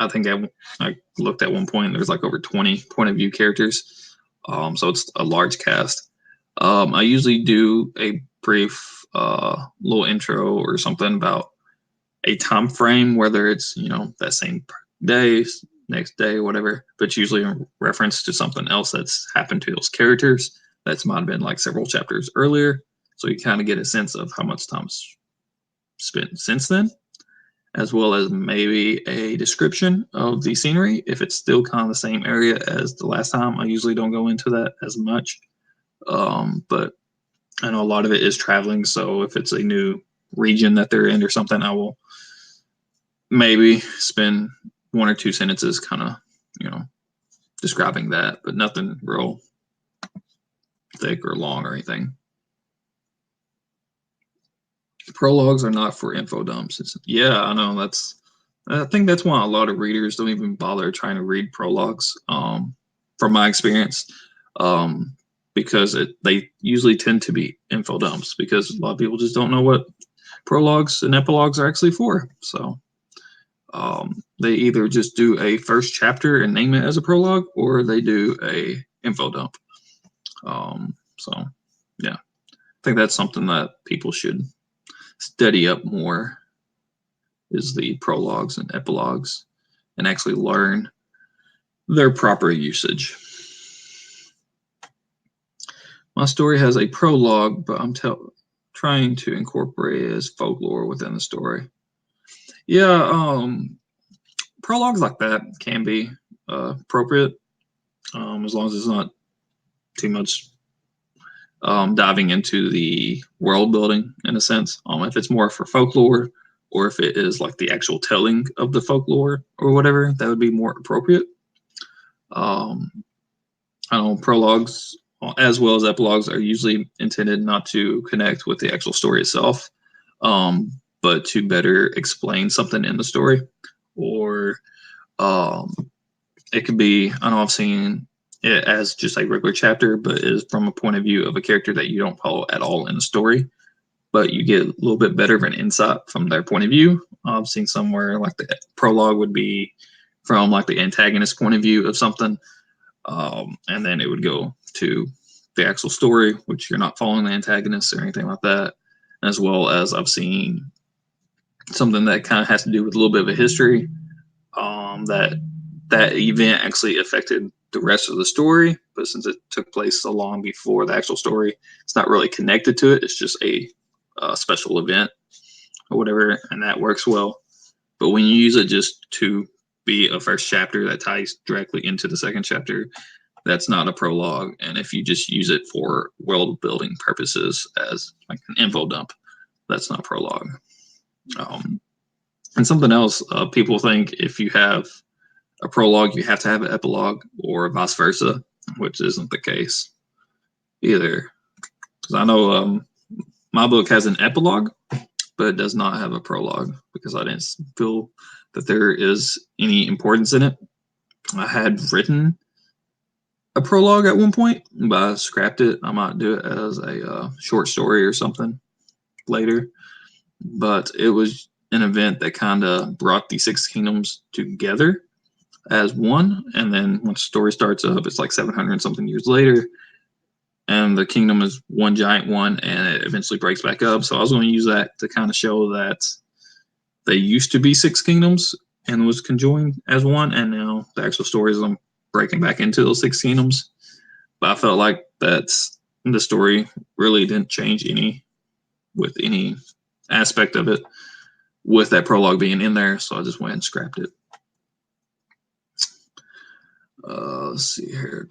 A: I think I looked at one point, there's like over 20 point of view characters. So it's a large cast. I usually do a brief little intro or something about a time frame, whether it's, that same day, next day, whatever, but usually in reference to something else that's happened to those characters. That's might have been like several chapters earlier. So you kind of get a sense of how much time's spent since then, as well as maybe a description of the scenery. If it's still kind of the same area as the last time, I usually don't go into that as much. But I know a lot of it is traveling. So if it's a new region that they're in or something, I will maybe spend one or two sentences kind of, describing that, but nothing real thick or long or anything. Prologues are not for info dumps. Yeah, I know I think that's why a lot of readers don't even bother trying to read prologues. From my experience, because they usually tend to be info dumps because a lot of people just don't know what prologues and epilogues are actually for. So they either just do a first chapter and name it as a prologue, or they do a info dump. So yeah, I think that's something that people should study up more, is the prologues and epilogues, and actually learn their proper usage. My story has a prologue, but I'm trying to incorporate it as folklore within the story. Yeah, prologues like that can be appropriate, as long as it's not too much diving into the world building in a sense. If it's more for folklore, or if it is like the actual telling of the folklore or whatever, that would be more appropriate. I know prologues as well as epilogues are usually intended not to connect with the actual story itself, but to better explain something in the story. Or it could be, I know I've seen it as just a regular chapter, but is from a point of view of a character that you don't follow at all in the story, but you get a little bit better of an insight from their point of view. I've seen somewhere like the prologue would be from like the antagonist point of view of something, and then it would go to the actual story, which you're not following the antagonist or anything like that. As well as I've seen something that kind of has to do with a little bit of a history, that event actually affected the rest of the story, but since it took place so long before the actual story, it's not really connected to it. It's just a special event or whatever, and that works well. But when you use it just to be a first chapter that ties directly into the second chapter, that's not a prologue. And if you just use it for world building purposes as like an info dump, that's not prologue. And something else, people think if you have a prologue, you have to have an epilogue, or vice versa, which isn't the case either. Because I know my book has an epilogue, but it does not have a prologue because I didn't feel that there is any importance in it. I had written a prologue at one point, but I scrapped it. I might do it as a short story or something later. But it was an event that kind of brought the six kingdoms together as one, and then when the story starts up, it's like 700 something years later, and the kingdom is one giant one, and it eventually breaks back up. So I was going to use that to kind of show that they used to be six kingdoms and was conjoined as one, and now the actual story is them breaking back into those six kingdoms. But I felt like that's the story really didn't change any with any aspect of it. with that prologue being in there, so I just went and scrapped it. Let's see here.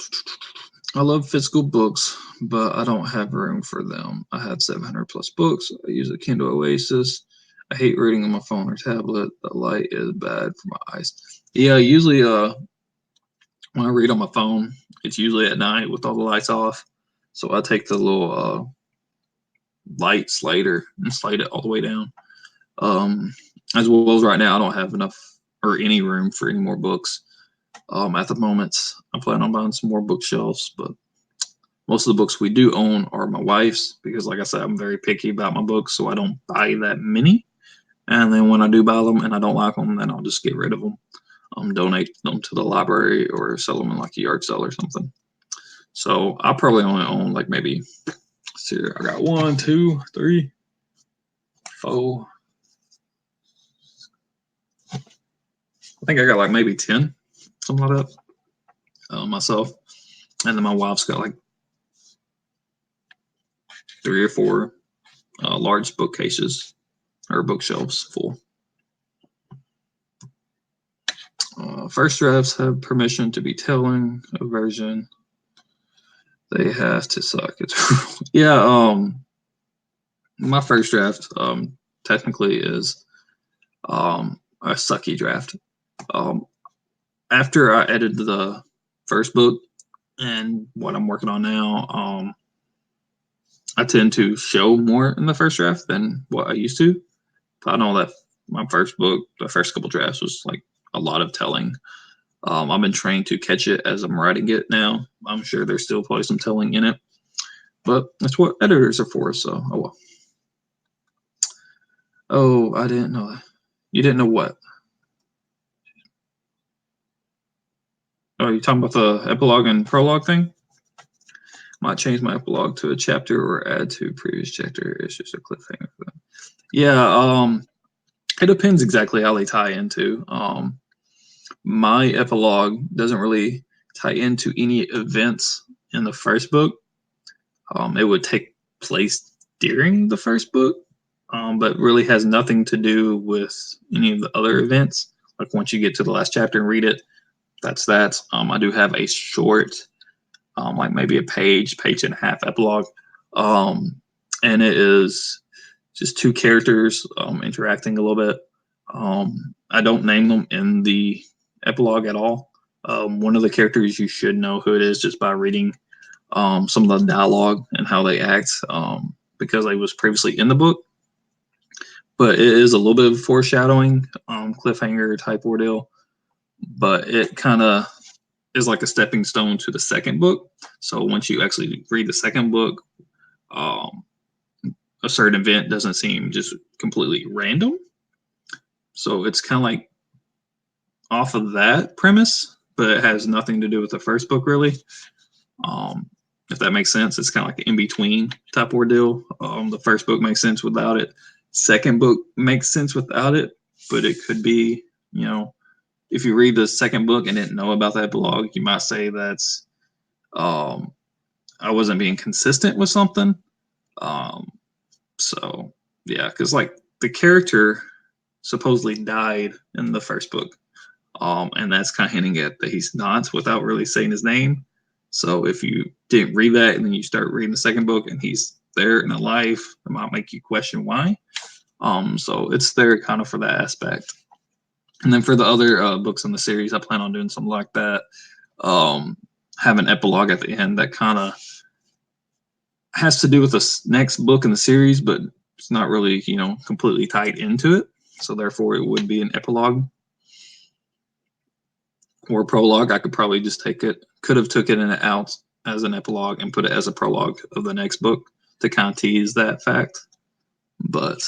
A: I love physical books, but I don't have room for them. I have 700 plus books. I use a Kindle Oasis. I hate reading on my phone or tablet. The light is bad for my eyes. Yeah, usually when I read on my phone, it's usually at night with all the lights off. So I take the little light slider and slide it all the way down. As well as right now, I don't have enough or any room for any more books. At the moment, I plan on buying some more bookshelves, but most of the books we do own are my wife's because, like I said, I'm very picky about my books, so I don't buy that many. And then when I do buy them and I don't like them, then I'll just get rid of them, donate them to the library or sell them in like a yard sale or something. So I probably only own like maybe, let's see here, I got 1, 2, 3, 4. I think I got like maybe 10, something like that, myself. And then my wife's got like 3 or 4 large bookcases or bookshelves full. First drafts have permission to be telling a version. They have to suck. It's yeah. My first draft technically is a sucky draft. After I edited the first book and what I'm working on now, I tend to show more in the first draft than what I used to. I know that my first book, the first couple drafts was like a lot of telling. I've been trained to catch it as I'm writing it now. I'm sure there's still probably some telling in it, but that's what editors are for. So, oh well. Oh, I didn't know that. You didn't know what? Oh, you talking about the epilogue and prologue thing? Might change my epilogue to a chapter or add to previous chapter. It's just a cliffhanger for them. Yeah, it depends exactly how they tie into. My epilogue doesn't really tie into any events in the first book. It would take place during the first book, but really has nothing to do with any of the other events. Like once you get to the last chapter and read it, that's that. I do have a short, like maybe a page and a half epilogue, and it is just 2 characters interacting a little bit. I don't name them in the epilogue at all. One of the characters you should know who it is just by reading some of the dialogue and how they act, because I was previously in the book. But it is a little bit of foreshadowing, cliffhanger type ordeal. But it kind of is like a stepping stone to the second book. So once you actually read the second book, a certain event doesn't seem just completely random. So it's kind of like off of that premise, but it has nothing to do with the first book really. If that makes sense, it's kind of like an in-between type ordeal. The first book makes sense without it. Second book makes sense without it, but it could be, if you read the second book and didn't know about the epilogue, you might say that's I wasn't being consistent with something. So yeah, because like the character supposedly died in the first book, and that's kind of hinting at that he's not without really saying his name. So if you didn't read that and then you start reading the second book and he's there and alive, it might make you question why. So it's there kind of for that aspect. And then for the other books in the series, I plan on doing something like that. Have an epilogue at the end that kind of has to do with the next book in the series, but it's not really, completely tied into it. So therefore, it would be an epilogue or a prologue. I could probably just could have took it in and out as an epilogue and put it as a prologue of the next book to kind of tease that fact. But,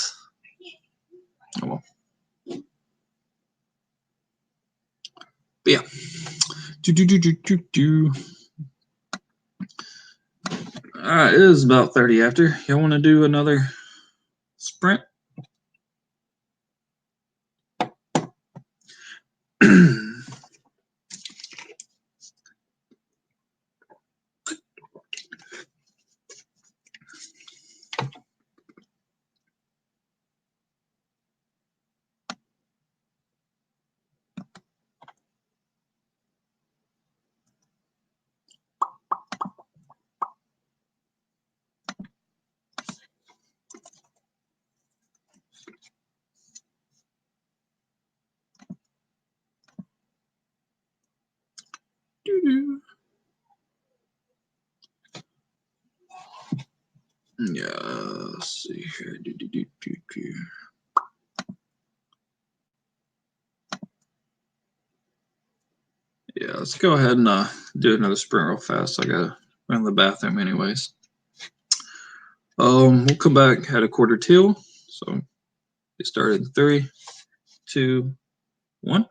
A: oh well. But yeah. All right, it is about 30 after. Y'all want to do another sprint? Yeah, let's see here. Yeah, let's go ahead and do another sprint real fast. I gotta run to the bathroom anyways. We'll come back at a quarter till. So we started in 3, 2, 1.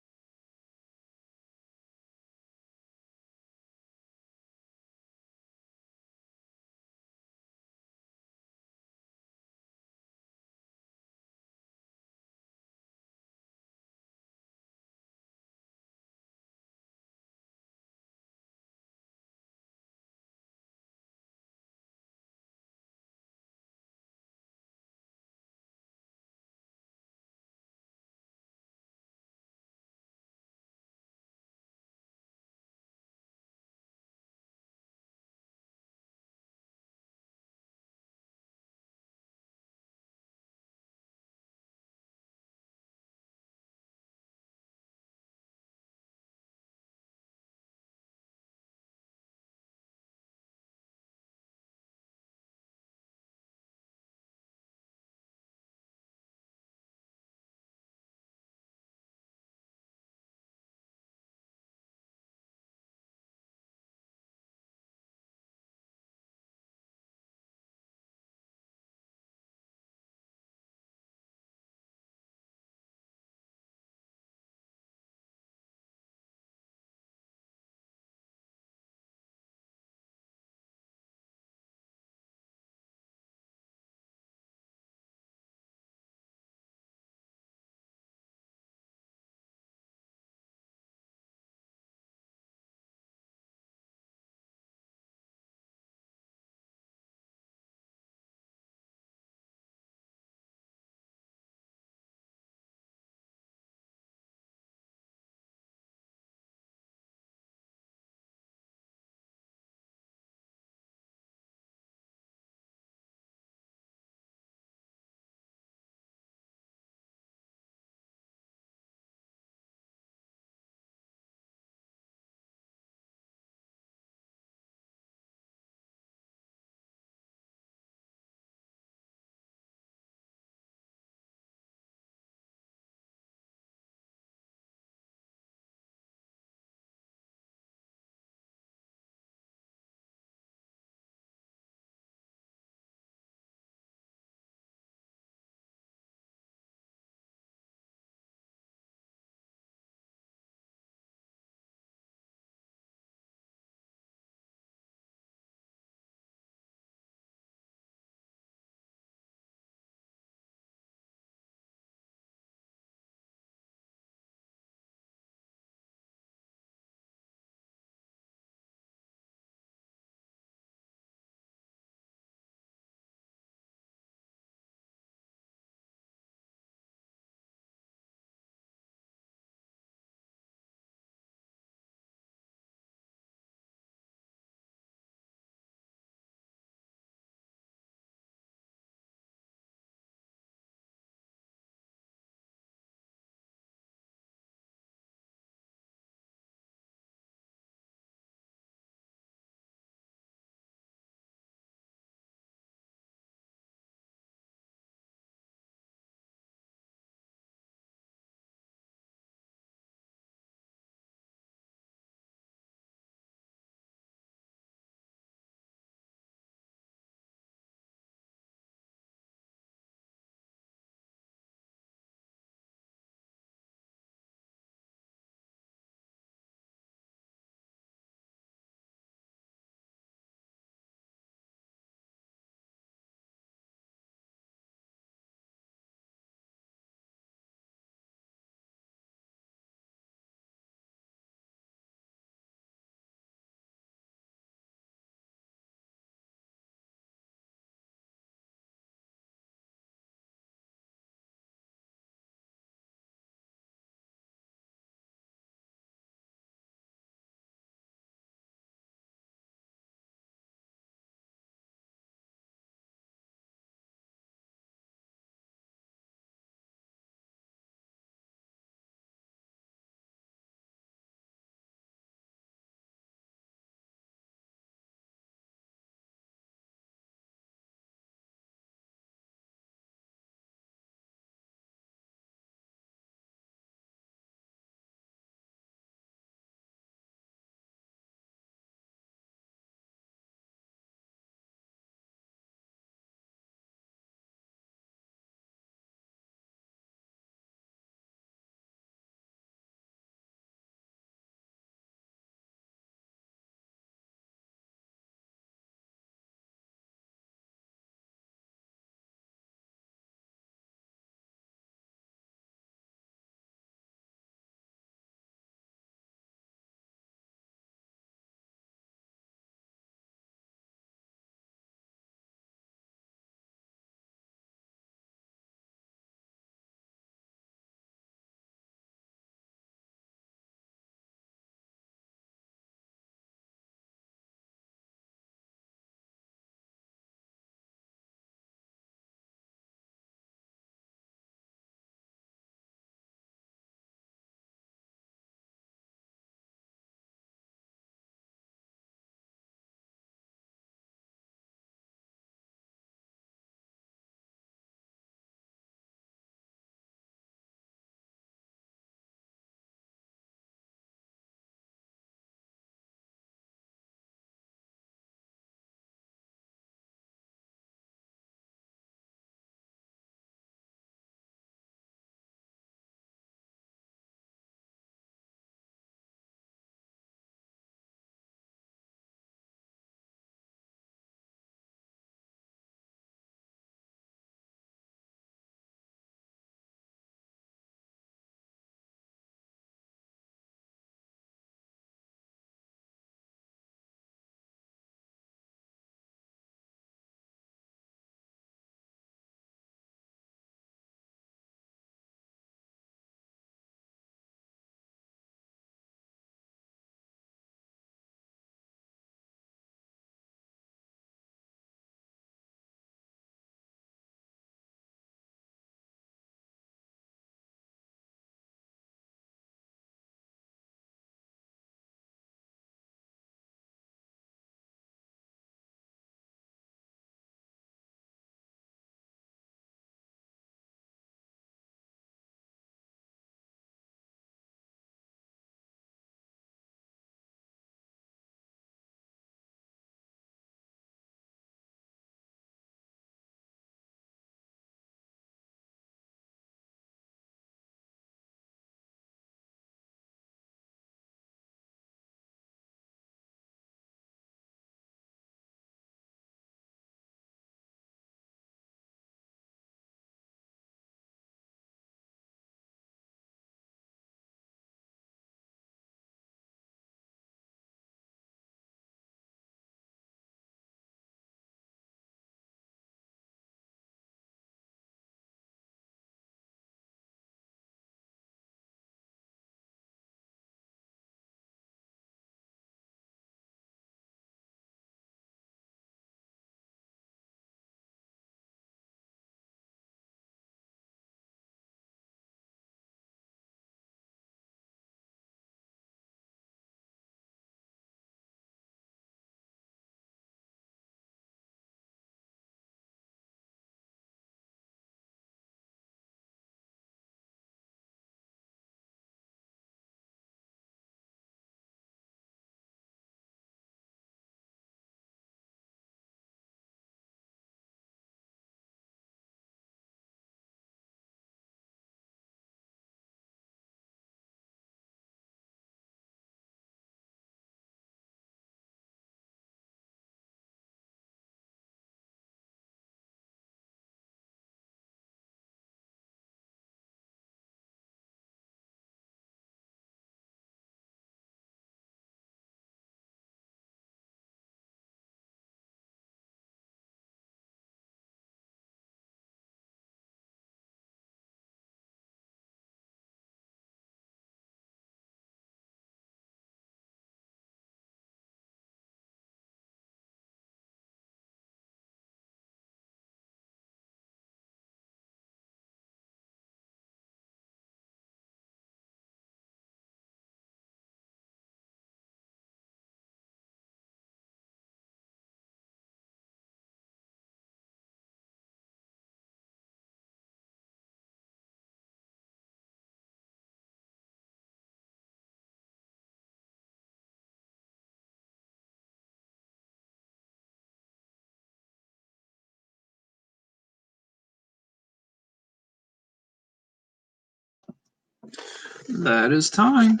A: That is time.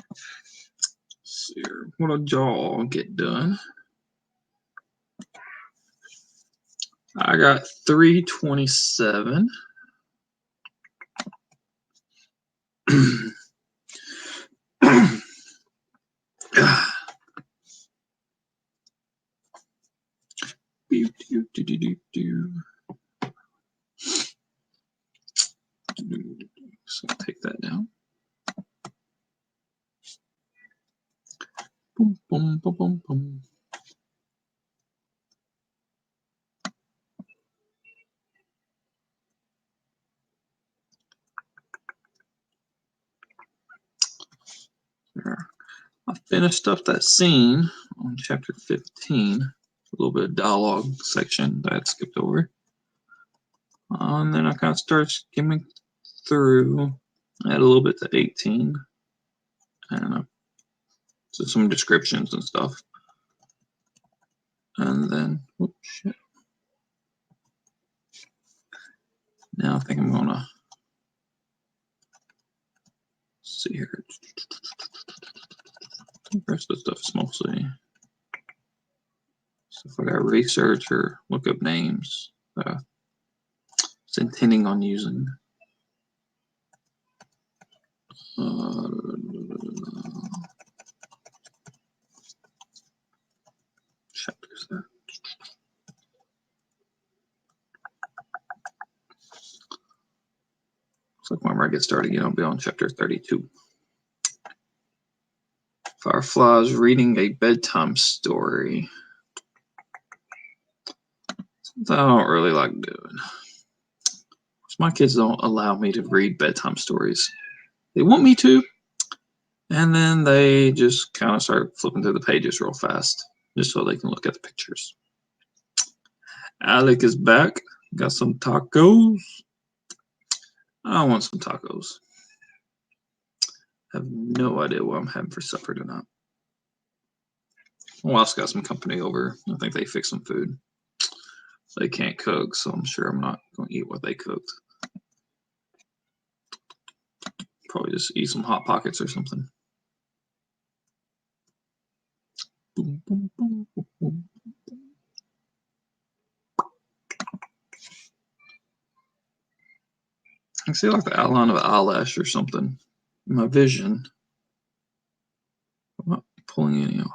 A: Let's see here. What did y'all get done? I got 327. So take that down. Boom, boom, boom, boom, boom. There. I finished up that scene on chapter 15. A little bit of dialogue section that I skipped over. And then I kind of started skimming through. I had a little bit to 18. And so some descriptions and stuff. And then, oops, shit. Now I think I'm gonna see here. The rest of the stuff is mostly stuff I got research or look up names. It's intending on using. Chapters there. Looks like whenever I get started again, I'll be on chapter 32. Fireflies reading a bedtime story. Something I don't really like doing. My kids don't allow me to read bedtime stories. They want me to, and then they just kind of start flipping through the pages real fast, just so they can look at the pictures. Alec is back. Got some tacos. I want some tacos. I have no idea what I'm having for supper tonight. Well, I also got some company over. I think they fixed some food. They can't cook, so I'm sure I'm not going to eat what they cooked. Probably just eat some Hot Pockets or something. Boom, boom, boom, boom, boom. I can see like the outline of an eyelash or something in my vision. I'm not pulling any off.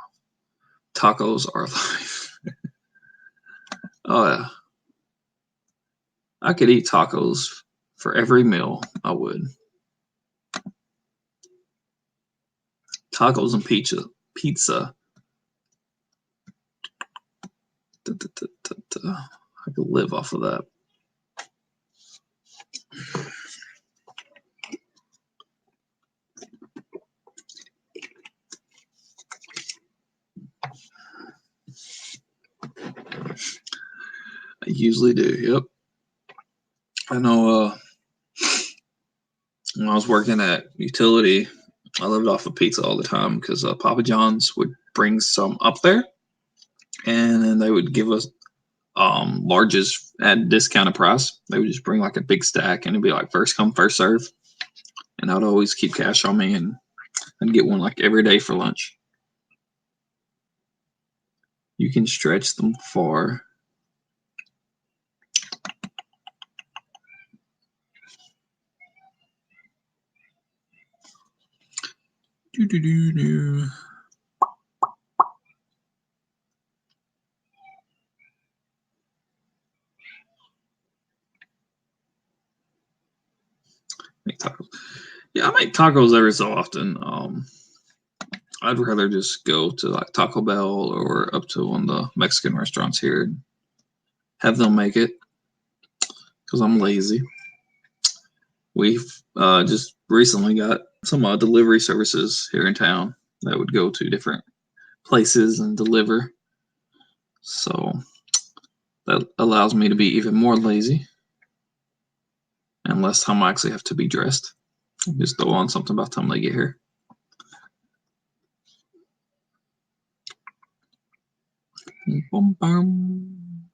A: Tacos are life. Oh yeah. I could eat tacos for every meal. I would. Tacos and pizza. I could live off of that. I usually do. Yep. I know. When I was working at Utility, I lived off of pizza all the time because Papa John's would bring some up there, and then they would give us larges at discounted price. They would just bring like a big stack, and it'd be like first come, first serve. And I'd always keep cash on me, and I'd get one like every day for lunch. You can stretch them far. Do. Make tacos. Yeah, I make tacos every so often. I'd rather just go to like Taco Bell or up to one of the Mexican restaurants here and have them make it because I'm lazy. We've just recently got some delivery services here in town that would go to different places and deliver. So that allows me to be even more lazy and less time I actually have to be dressed. Just throw on something by the time they get here. Boom, boom.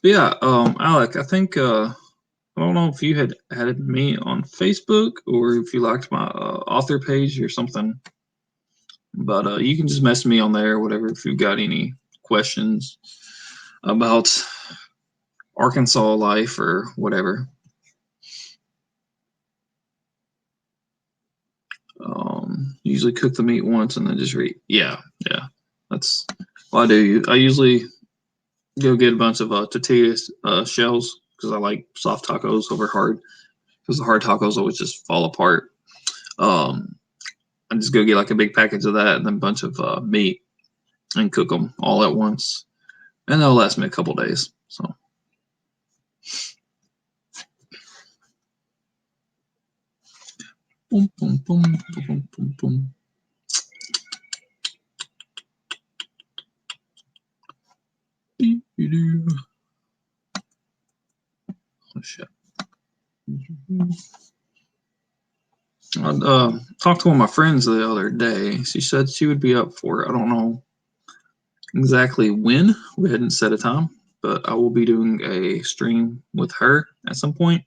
A: But yeah, Alec, I think I don't know if you had added me on Facebook or if you liked my author page or something, but you can just message me on there, whatever, if you've got any questions about Arkansas life or whatever. Usually cook the meat once and then just read. Yeah. That's what I do. I usually go get a bunch of tortilla shells because I like soft tacos over hard because the hard tacos always just fall apart. I just go get like a big package of that and then a bunch of meat and cook them all at once, and they'll last me a couple days. So. Boom, boom, boom, boom, boom, boom. Oh shit. I talked to one of my friends the other day. She said she would be up for it. I don't know exactly when. We hadn't set a time, but I will be doing a stream with her at some point,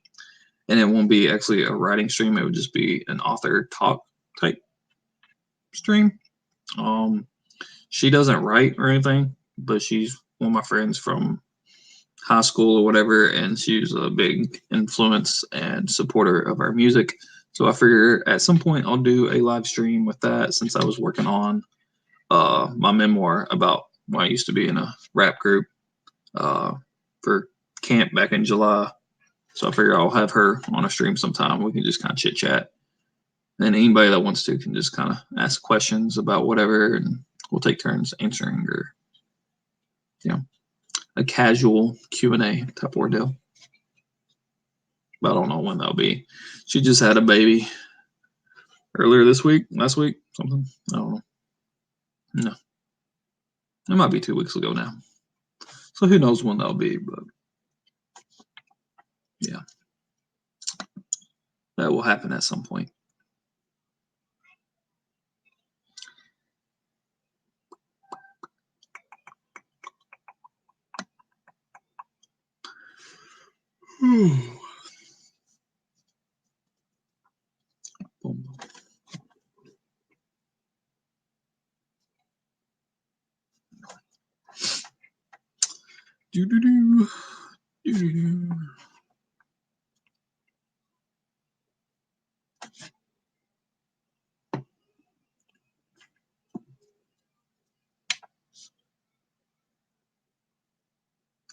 A: and it won't be actually a writing stream. It would just be an author talk type stream. She doesn't write or anything, but she's one of my friends from high school or whatever, and she's a big influence and supporter of our music. So I figure at some point I'll do a live stream with that since I was working on my memoir about when I used to be in a rap group for camp back in July. So I figure I'll have her on a stream sometime. We can just kind of chit chat. And anybody that wants to can just kind of ask questions about whatever, and we'll take turns answering, or a casual Q&A type ordeal. But I don't know when that'll be. She just had a baby earlier this week, last week, something. I don't know. No. It might be 2 weeks ago now. So who knows when that'll be, but yeah. That will happen at some point.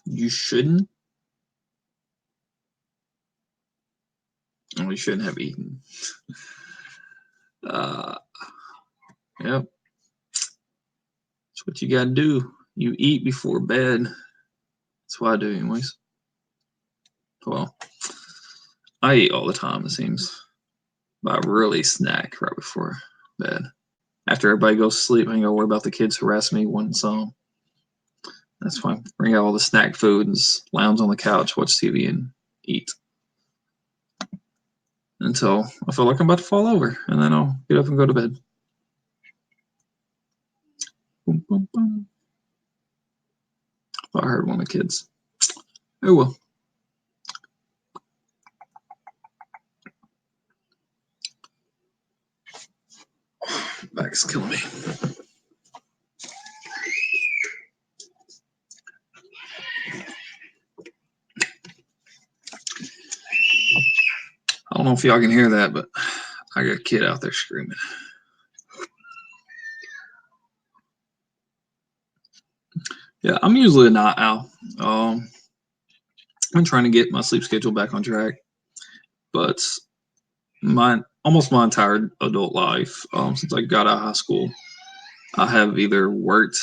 A: You shouldn't. Oh, you shouldn't have eaten. Yep. That's what you gotta do. You eat before bed. That's what I do, anyways. Well, I eat all the time, it seems. But I really snack right before bed. After everybody goes to sleep, I ain't gotta worry about the kids harassing me one song. That's fine. Bring out all the snack food and just lounge on the couch, watch TV, and eat until I feel like I'm about to fall over, and then I'll get up and go to bed. Boom, boom, boom. I heard one of the kids. Oh well. Back's killing me. I don't know if y'all can hear that, but I got a kid out there screaming. Yeah, I'm usually a night owl. I'm trying to get my sleep schedule back on track, but almost my entire adult life, since I got out of high school, I have either worked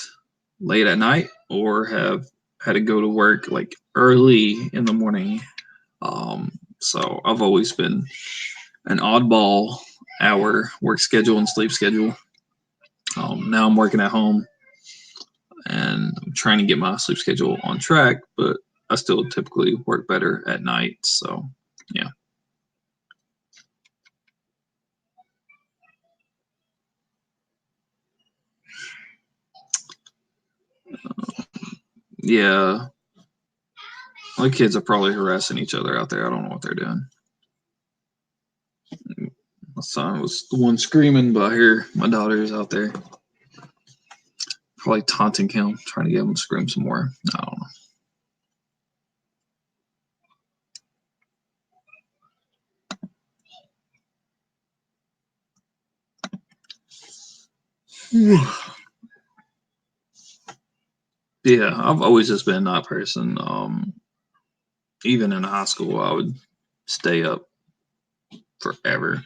A: late at night or have had to go to work like early in the morning. So I've always been an oddball hour work schedule and sleep schedule. Now I'm working at home and I'm trying to get my sleep schedule on track, but I still typically work better at night. So yeah. Yeah. The kids are probably harassing each other out there. I don't know what they're doing. My son was the one screaming, but I hear my daughter is out there probably taunting him, trying to get him to scream some more. I don't know. Yeah, I've always just been that person. Even in high school, I would stay up forever.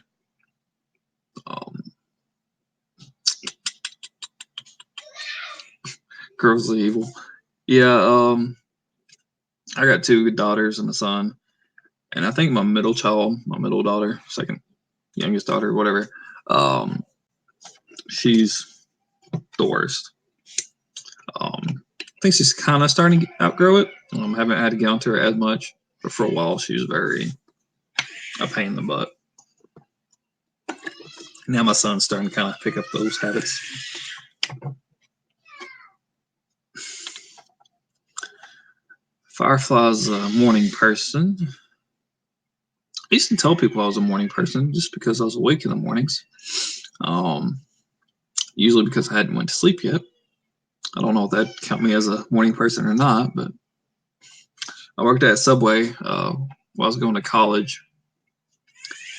A: Girls are evil. Yeah, I got two daughters and a son, and I think my middle child, my middle daughter, second youngest daughter, whatever, she's the worst. I think she's kind of starting to outgrow it. Haven't had to get onto her as much, but for a while she was very a pain in the butt. Now my son's starting to kind of pick up those habits. Firefly's a morning person. I used to tell people I was a morning person just because I was awake in the mornings. Usually because I hadn't went to sleep yet. I don't know if that count me as a morning person or not, but I worked at Subway while I was going to college,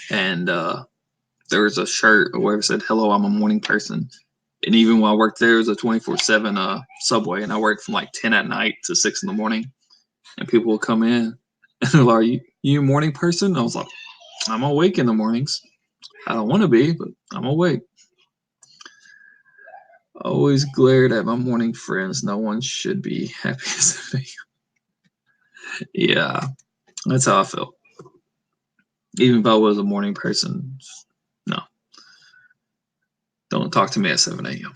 A: and there was a shirt or whatever said, "Hello, I'm a morning person." And even while I worked there, it was a 24/7 Subway, and I worked from like 10 at night to 6 in the morning. And people would come in and they're like, "You a morning person?" And I was like, "I'm awake in the mornings. I don't want to be, but I'm awake." I always glared at my morning friends. No one should be happy as me. Yeah, that's how I felt. Even if I was a morning person, no. Don't talk to me at 7 a.m.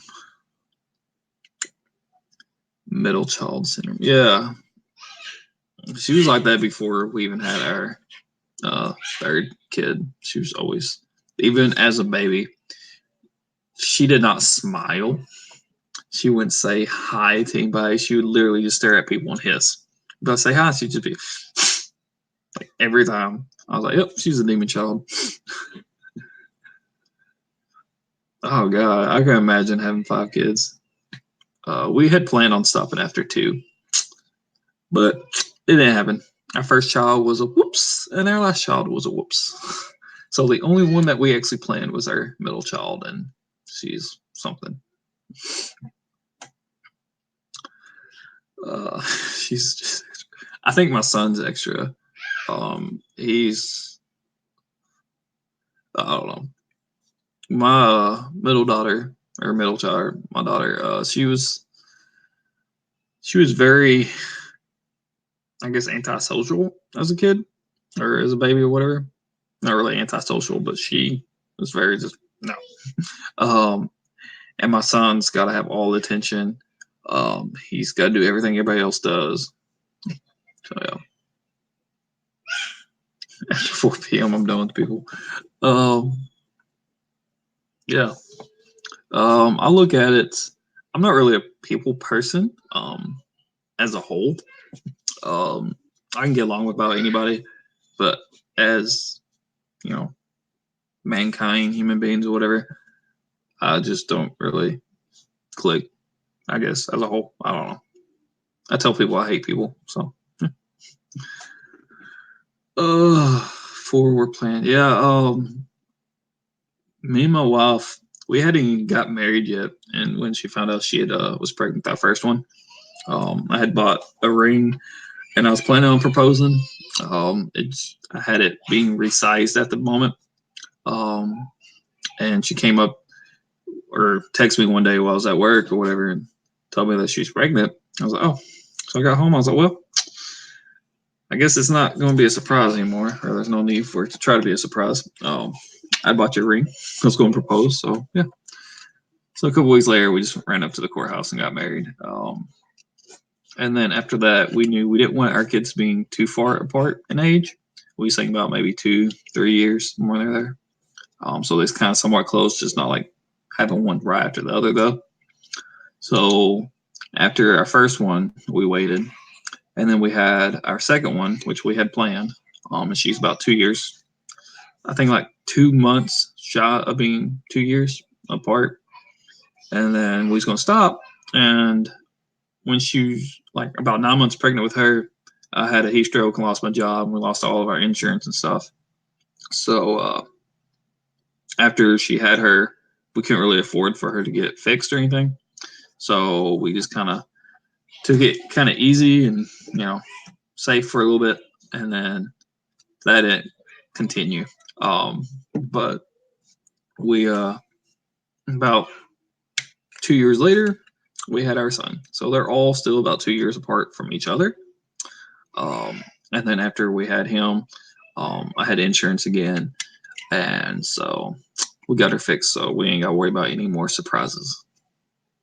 A: Middle child syndrome. Yeah. She was like that before we even had our third kid. She was always, even as a baby, she did not smile. She wouldn't say hi to anybody. She would literally just stare at people and hiss. But I say hi, she'd just be like every time. I was like, "Yep, she's a demon child." Oh God, I can imagine having 5 kids. We had planned on stopping after 2, but it didn't happen. Our first child was a whoops, and our last child was a whoops. So the only one that we actually planned was our middle child, and she's something. She's just, I think my son's extra. He's, I don't know. My middle daughter, or middle child, my daughter, she was very, I guess, antisocial as a kid or as a baby or whatever. Not really antisocial, but she was very just no. And my son's got to have all the attention. He's got to do everything everybody else does. So yeah. After 4 p.m., I'm done with people. Yeah. I look at it. I'm not really a people person. As a whole, I can get along with about anybody, but as you know, mankind, human beings, or whatever, I just don't really click. I guess as a whole, I don't know. I tell people I hate people, so. Forward plan. Yeah. Me and my wife, we hadn't even got married yet, and when she found out she had was pregnant that first one, I had bought a ring, and I was planning on proposing. I had it being resized at the moment, and she came up or texted me one day while I was at work or whatever, and told me that she's pregnant. I was like, oh. So I got home. I was like, well, I guess it's not going to be a surprise anymore, or there's no need for it to try to be a surprise. I bought your ring. I was going to propose, so yeah. So a couple weeks later, we just ran up to the courthouse and got married. And then after that, we knew we didn't want our kids being too far apart in age. We was thinking about maybe 2-3 years more than there. So they kind of somewhat close, just not like having one right after the other though. So after our first one, we waited. And then we had our second one, which we had planned. And she's about 2 years, I think like 2 months shy of being 2 years apart. And then we was going to stop. And when she was like about 9 months pregnant with her, I had a heat stroke and lost my job. And we lost all of our insurance and stuff. So after she had her, we couldn't really afford for her to get fixed or anything. So we just kind of took it kind of easy and, safe for a little bit. And then that didn't continue. But we, about 2 years later, we had our son. So they're all still about 2 years apart from each other. And then after we had him, I had insurance again. And so we got her fixed. So we ain't got to worry about any more surprises.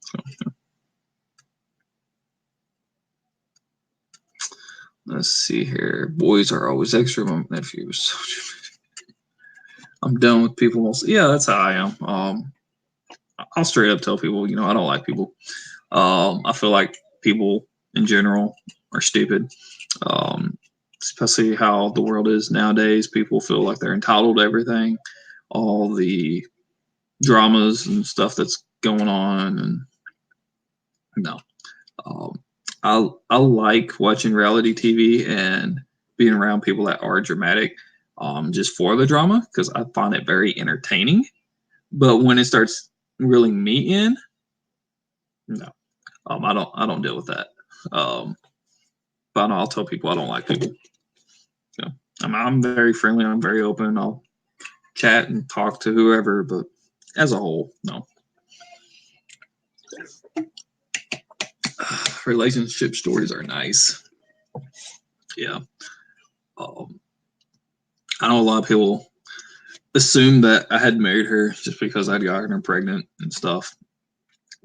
A: So, let's see here. Boys are always extra. My nephew was so I'm done with people. Yeah, that's how I am. I'll straight up tell people, I don't like people. I feel like people in general are stupid. Especially how the world is nowadays. People feel like they're entitled to everything. All the dramas and stuff that's going on, and no. I like watching reality TV and being around people that are dramatic, just for the drama, because I find it very entertaining. But when it starts reeling me in, no, I don't deal with that. But I'll tell people I don't like people. So, I'm very friendly. I'm very open. I'll chat and talk to whoever, but as a whole, no. Relationship stories are nice. Yeah. I know a lot of people assume that I had married her just because I'd gotten her pregnant and stuff.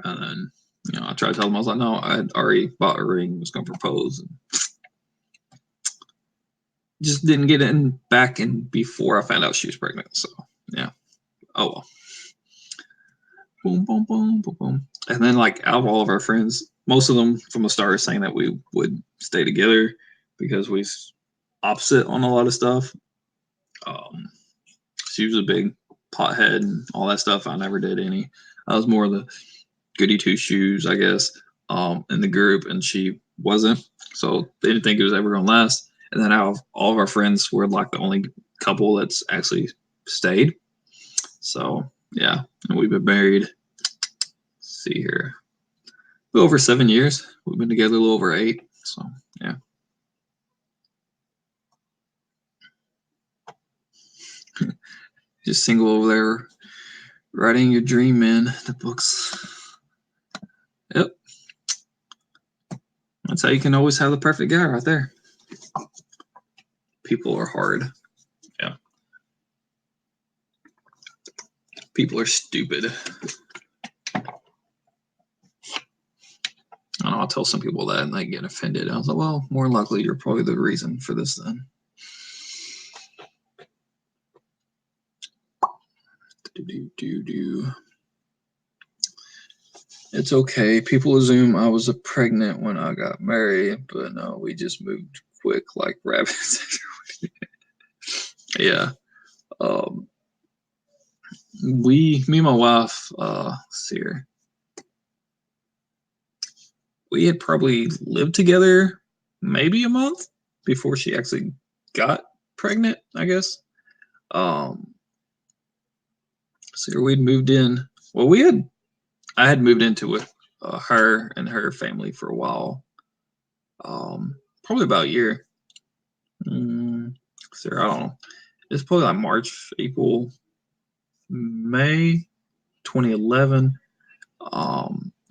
A: And then, I tried to tell them, I was like, no, I had already bought a ring, was going to propose. And just didn't get in back in before I found out she was pregnant. So, yeah. Oh, well. Boom, boom, boom, boom, boom. And then, like, out of all of our friends, most of them from the start are saying that we would stay together because we opposite on a lot of stuff. She was a big pothead and all that stuff. I never did any. I was more of the goody two shoes, I guess, in the group, and she wasn't. So they didn't think it was ever going to last. And then out of all of our friends, we're like the only couple that's actually stayed. So yeah, and we've been married. Let's see here, a little over 7 years. We've been together a little over 8. So yeah. Just single over there, writing your dream in the books. Yep. That's how you can always have the perfect guy right there. People are hard. Yeah. People are stupid. I know, I'll tell some people that and they get offended. I was like, well, more likely you're probably the reason for this then. It's okay. People assume I was pregnant when I got married, but no, we just moved quick like rabbits. Yeah. Me and my wife, let's see here. We had probably lived together maybe a month before she actually got pregnant, I guess. So we'd moved in. Well, I had moved into with her and her family for a while. Probably about a year. So I don't know. It's probably like March, April, May 2011.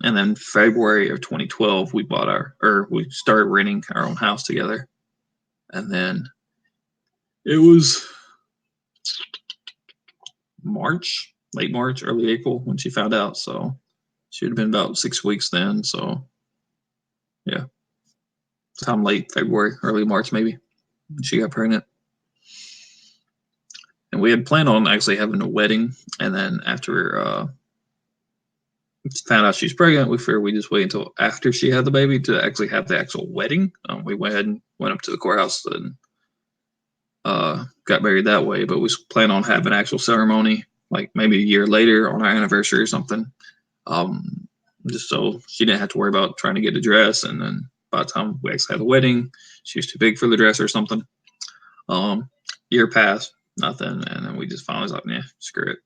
A: And then February of 2012, we started renting our own house together. And then it was March, late March, early April when she found out. So she would have been about 6 weeks then. So yeah, sometime late February, early March maybe, when she got pregnant. And we had planned on actually having a wedding. And then after found out she's pregnant. We figured we just wait until after she had the baby to actually have the actual wedding. We went ahead and went up to the courthouse and got married that way. But we plan on having an actual ceremony, like maybe a year later on our anniversary or something. Just so she didn't have to worry about trying to get a dress. And then by the time we actually had the wedding, she was too big for the dress or something. Year passed, nothing, and then we just finally was like, nah, screw it.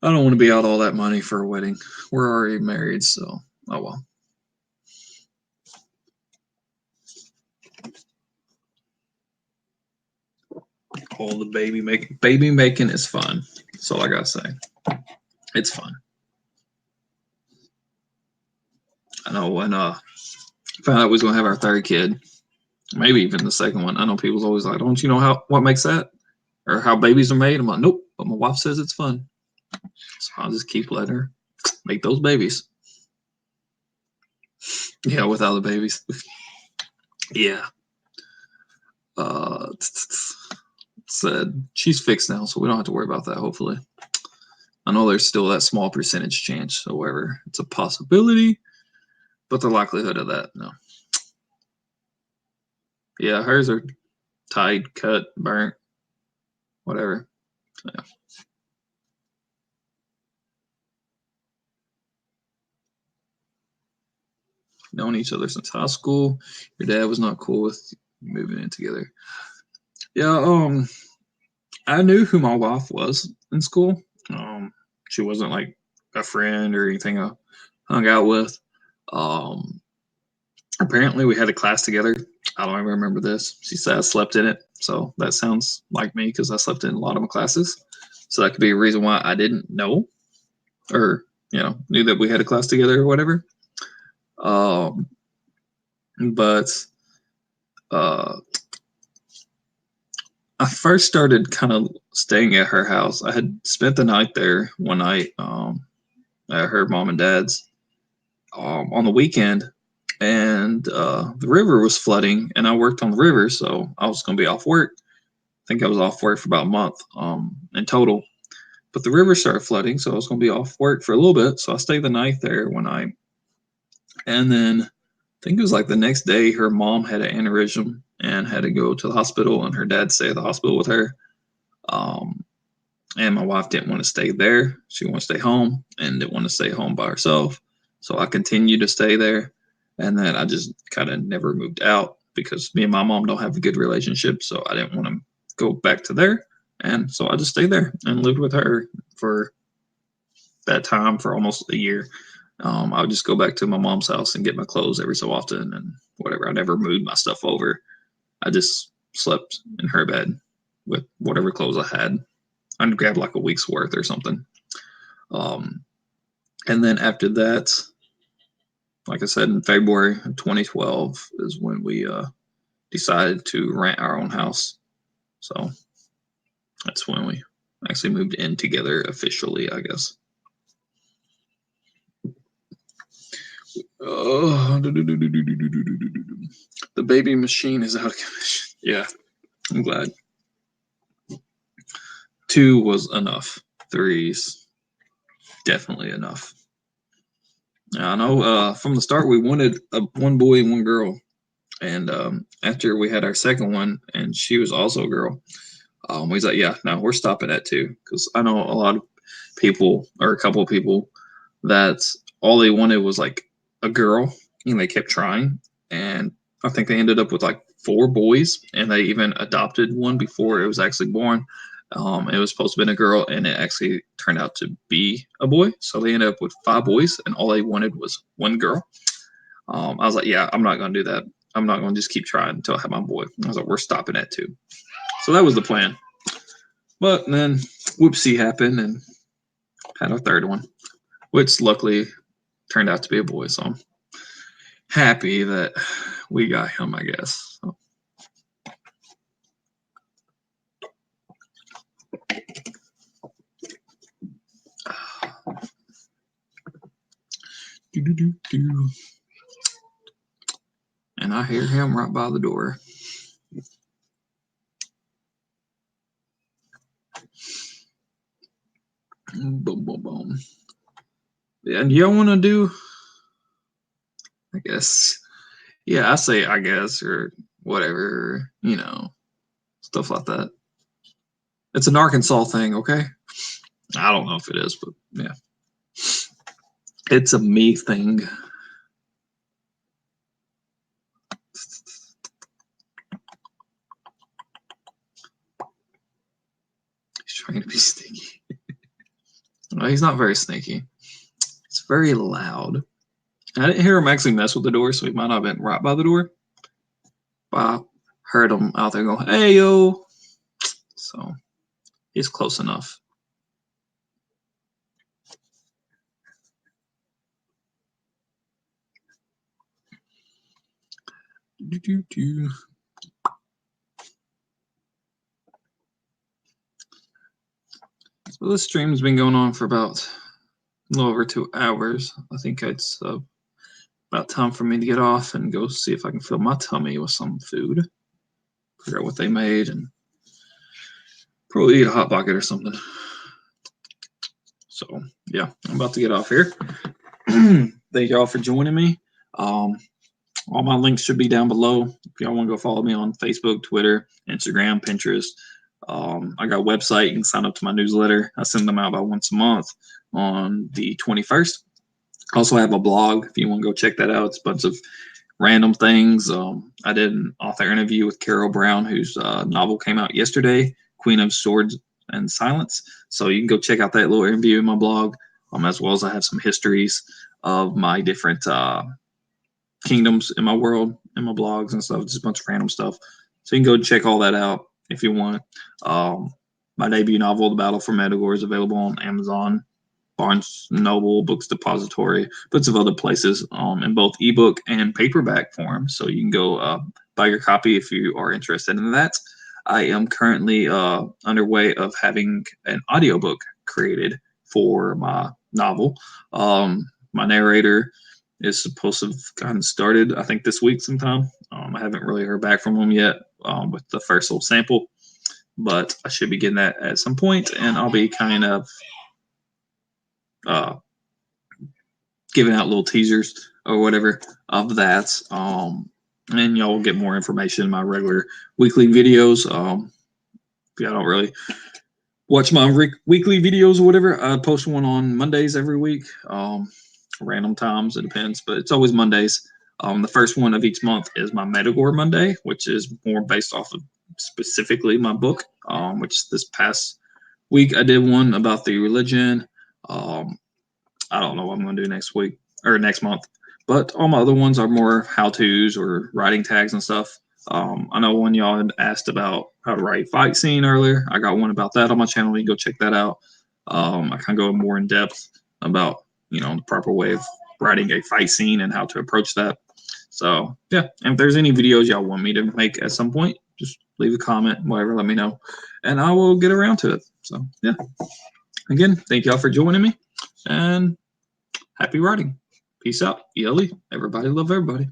A: I don't want to be out all that money for a wedding. We're already married, so oh well. All the baby making is fun. That's all I gotta say. It's fun. I know when found out we was gonna have our third kid, maybe even the second one. I know people's always like, don't you know what makes that? Or how babies are made? I'm like, nope, but my wife says it's fun. So I'll just keep letting her make those babies. Yeah, without the babies. Yeah. Said she's fixed now, so we don't have to worry about that, hopefully. I know there's still that small percentage chance, however, it's a possibility, but the likelihood of that, no. Yeah, hers are tied, cut, burnt, whatever. Yeah. Known each other since high school. Your dad was not cool with moving in together. Yeah, I knew who my wife was in school. She wasn't like a friend or anything I hung out with. Apparently, we had a class together. I don't even remember this. She said I slept in it, so that sounds like me because I slept in a lot of my classes. So that could be a reason why I didn't know or knew that we had a class together or whatever. But I first started kind of staying at her house. I had spent the night there one night at her mom and dad's on the weekend, and the river was flooding, and I worked on the river, so I was going to be off work. I think I was off work for about a month in total. But the river started flooding, so I was going to be off work for a little bit. So I stayed the night there one night. And then I think it was like the next day, her mom had an aneurysm and had to go to the hospital, and her dad stayed at the hospital with her. And my wife didn't want to stay there. She wanted to stay home and didn't want to stay home by herself. So I continued to stay there. And then I just kind of never moved out because me and my mom don't have a good relationship. So I didn't want to go back to there. And so I just stayed there and lived with her for that time for almost a year. I would just go back to my mom's house and get my clothes every so often and whatever. I never moved my stuff over. I just slept in her bed with whatever clothes I had. I'd grab like a week's worth or something. And then after that, like I said, in February of 2012 is when we decided to rent our own house. So that's when we actually moved in together officially, I guess. The baby machine is out of commission. Yeah, I'm glad. 2 was enough. 3's definitely enough. I know from the start we wanted one boy and one girl. And after we had our second one, and she was also a girl, we was like, yeah, no, we're stopping at 2. Because I know a lot of people, or a couple of people, that all they wanted was like a girl, and they kept trying. And I think they ended up with like 4 boys, and they even adopted one before it was actually born. It was supposed to have been a girl, and it actually turned out to be a boy. So they ended up with 5 boys, and all they wanted was one girl. I was like, yeah, I'm not going to do that. I'm not going to just keep trying until I have my boy. I was like, we're stopping at 2. So that was the plan. But then whoopsie happened and had our third one, which luckily turned out to be a boy. So I'm happy that we got him, I guess. So. And I hear him right by the door. Boom, boom, boom. And y'all want to do, I guess, yeah, I say I guess or whatever, you know, stuff like that. It's an Arkansas thing, okay? I don't know if it is, but yeah. It's a me thing. He's trying to be sneaky. Well, he's not very sneaky. It's very loud. I didn't hear him actually mess with the door, so he might not have been right by the door. But I heard him out there go, hey, yo. So he's close enough. So this stream's been going on for about a little over 2 hours. I think it's about time for me to get off and go see if I can fill my tummy with some food. Figure out what they made and probably eat a Hot Pocket or something. So yeah, I'm about to get off here. Thank y'all for joining me. All my links should be down below. If y'all want to go follow me on Facebook, Twitter, Instagram, Pinterest. I got a website. You can sign up to my newsletter. I send them out about once a month on the 21st. I also have a blog if you want to go check that out. It's a bunch of random things. I did an author interview with Carrow Brown, whose novel came out yesterday, Queen of Swords and Silence. So you can go check out that little interview in my blog, as well as I have some histories of my different kingdoms in my world, in my blogs and stuff, just a bunch of random stuff. So you can go check all that out if you want. My debut novel, The Battle for METAGORE, is available on Amazon, Barnes Noble, Books Depository, bits of other places, in both ebook and paperback form. So you can go buy your copy if you are interested in that. I am currently underway of having an audiobook created for my novel. My narrator is supposed to have gotten started, I think, this week sometime. I haven't really heard back from him yet with the first little sample, but I should be getting that at some point, and I'll be kind of giving out little teasers or whatever of that. And y'all will get more information in my regular weekly videos. If y'all don't really watch my weekly videos or whatever, I post one on Mondays every week. Random times, it depends, but it's always Mondays. The first one of each month is my METAGORE Monday, which is more based off of specifically my book, which this past week I did one about the religion. I don't know what I'm going to do next week or next month, but all my other ones are more how-tos or writing tags and stuff. I know one y'all had asked about how to write fight scene earlier. I got one about that on my channel. You can go check that out. I kind of go more in depth about, the proper way of writing a fight scene and how to approach that. So yeah, and if there's any videos y'all want me to make at some point, just leave a comment, whatever, let me know, and I will get around to it. So yeah, again, thank y'all for joining me, and happy writing. Peace out. ELE. Everybody love everybody.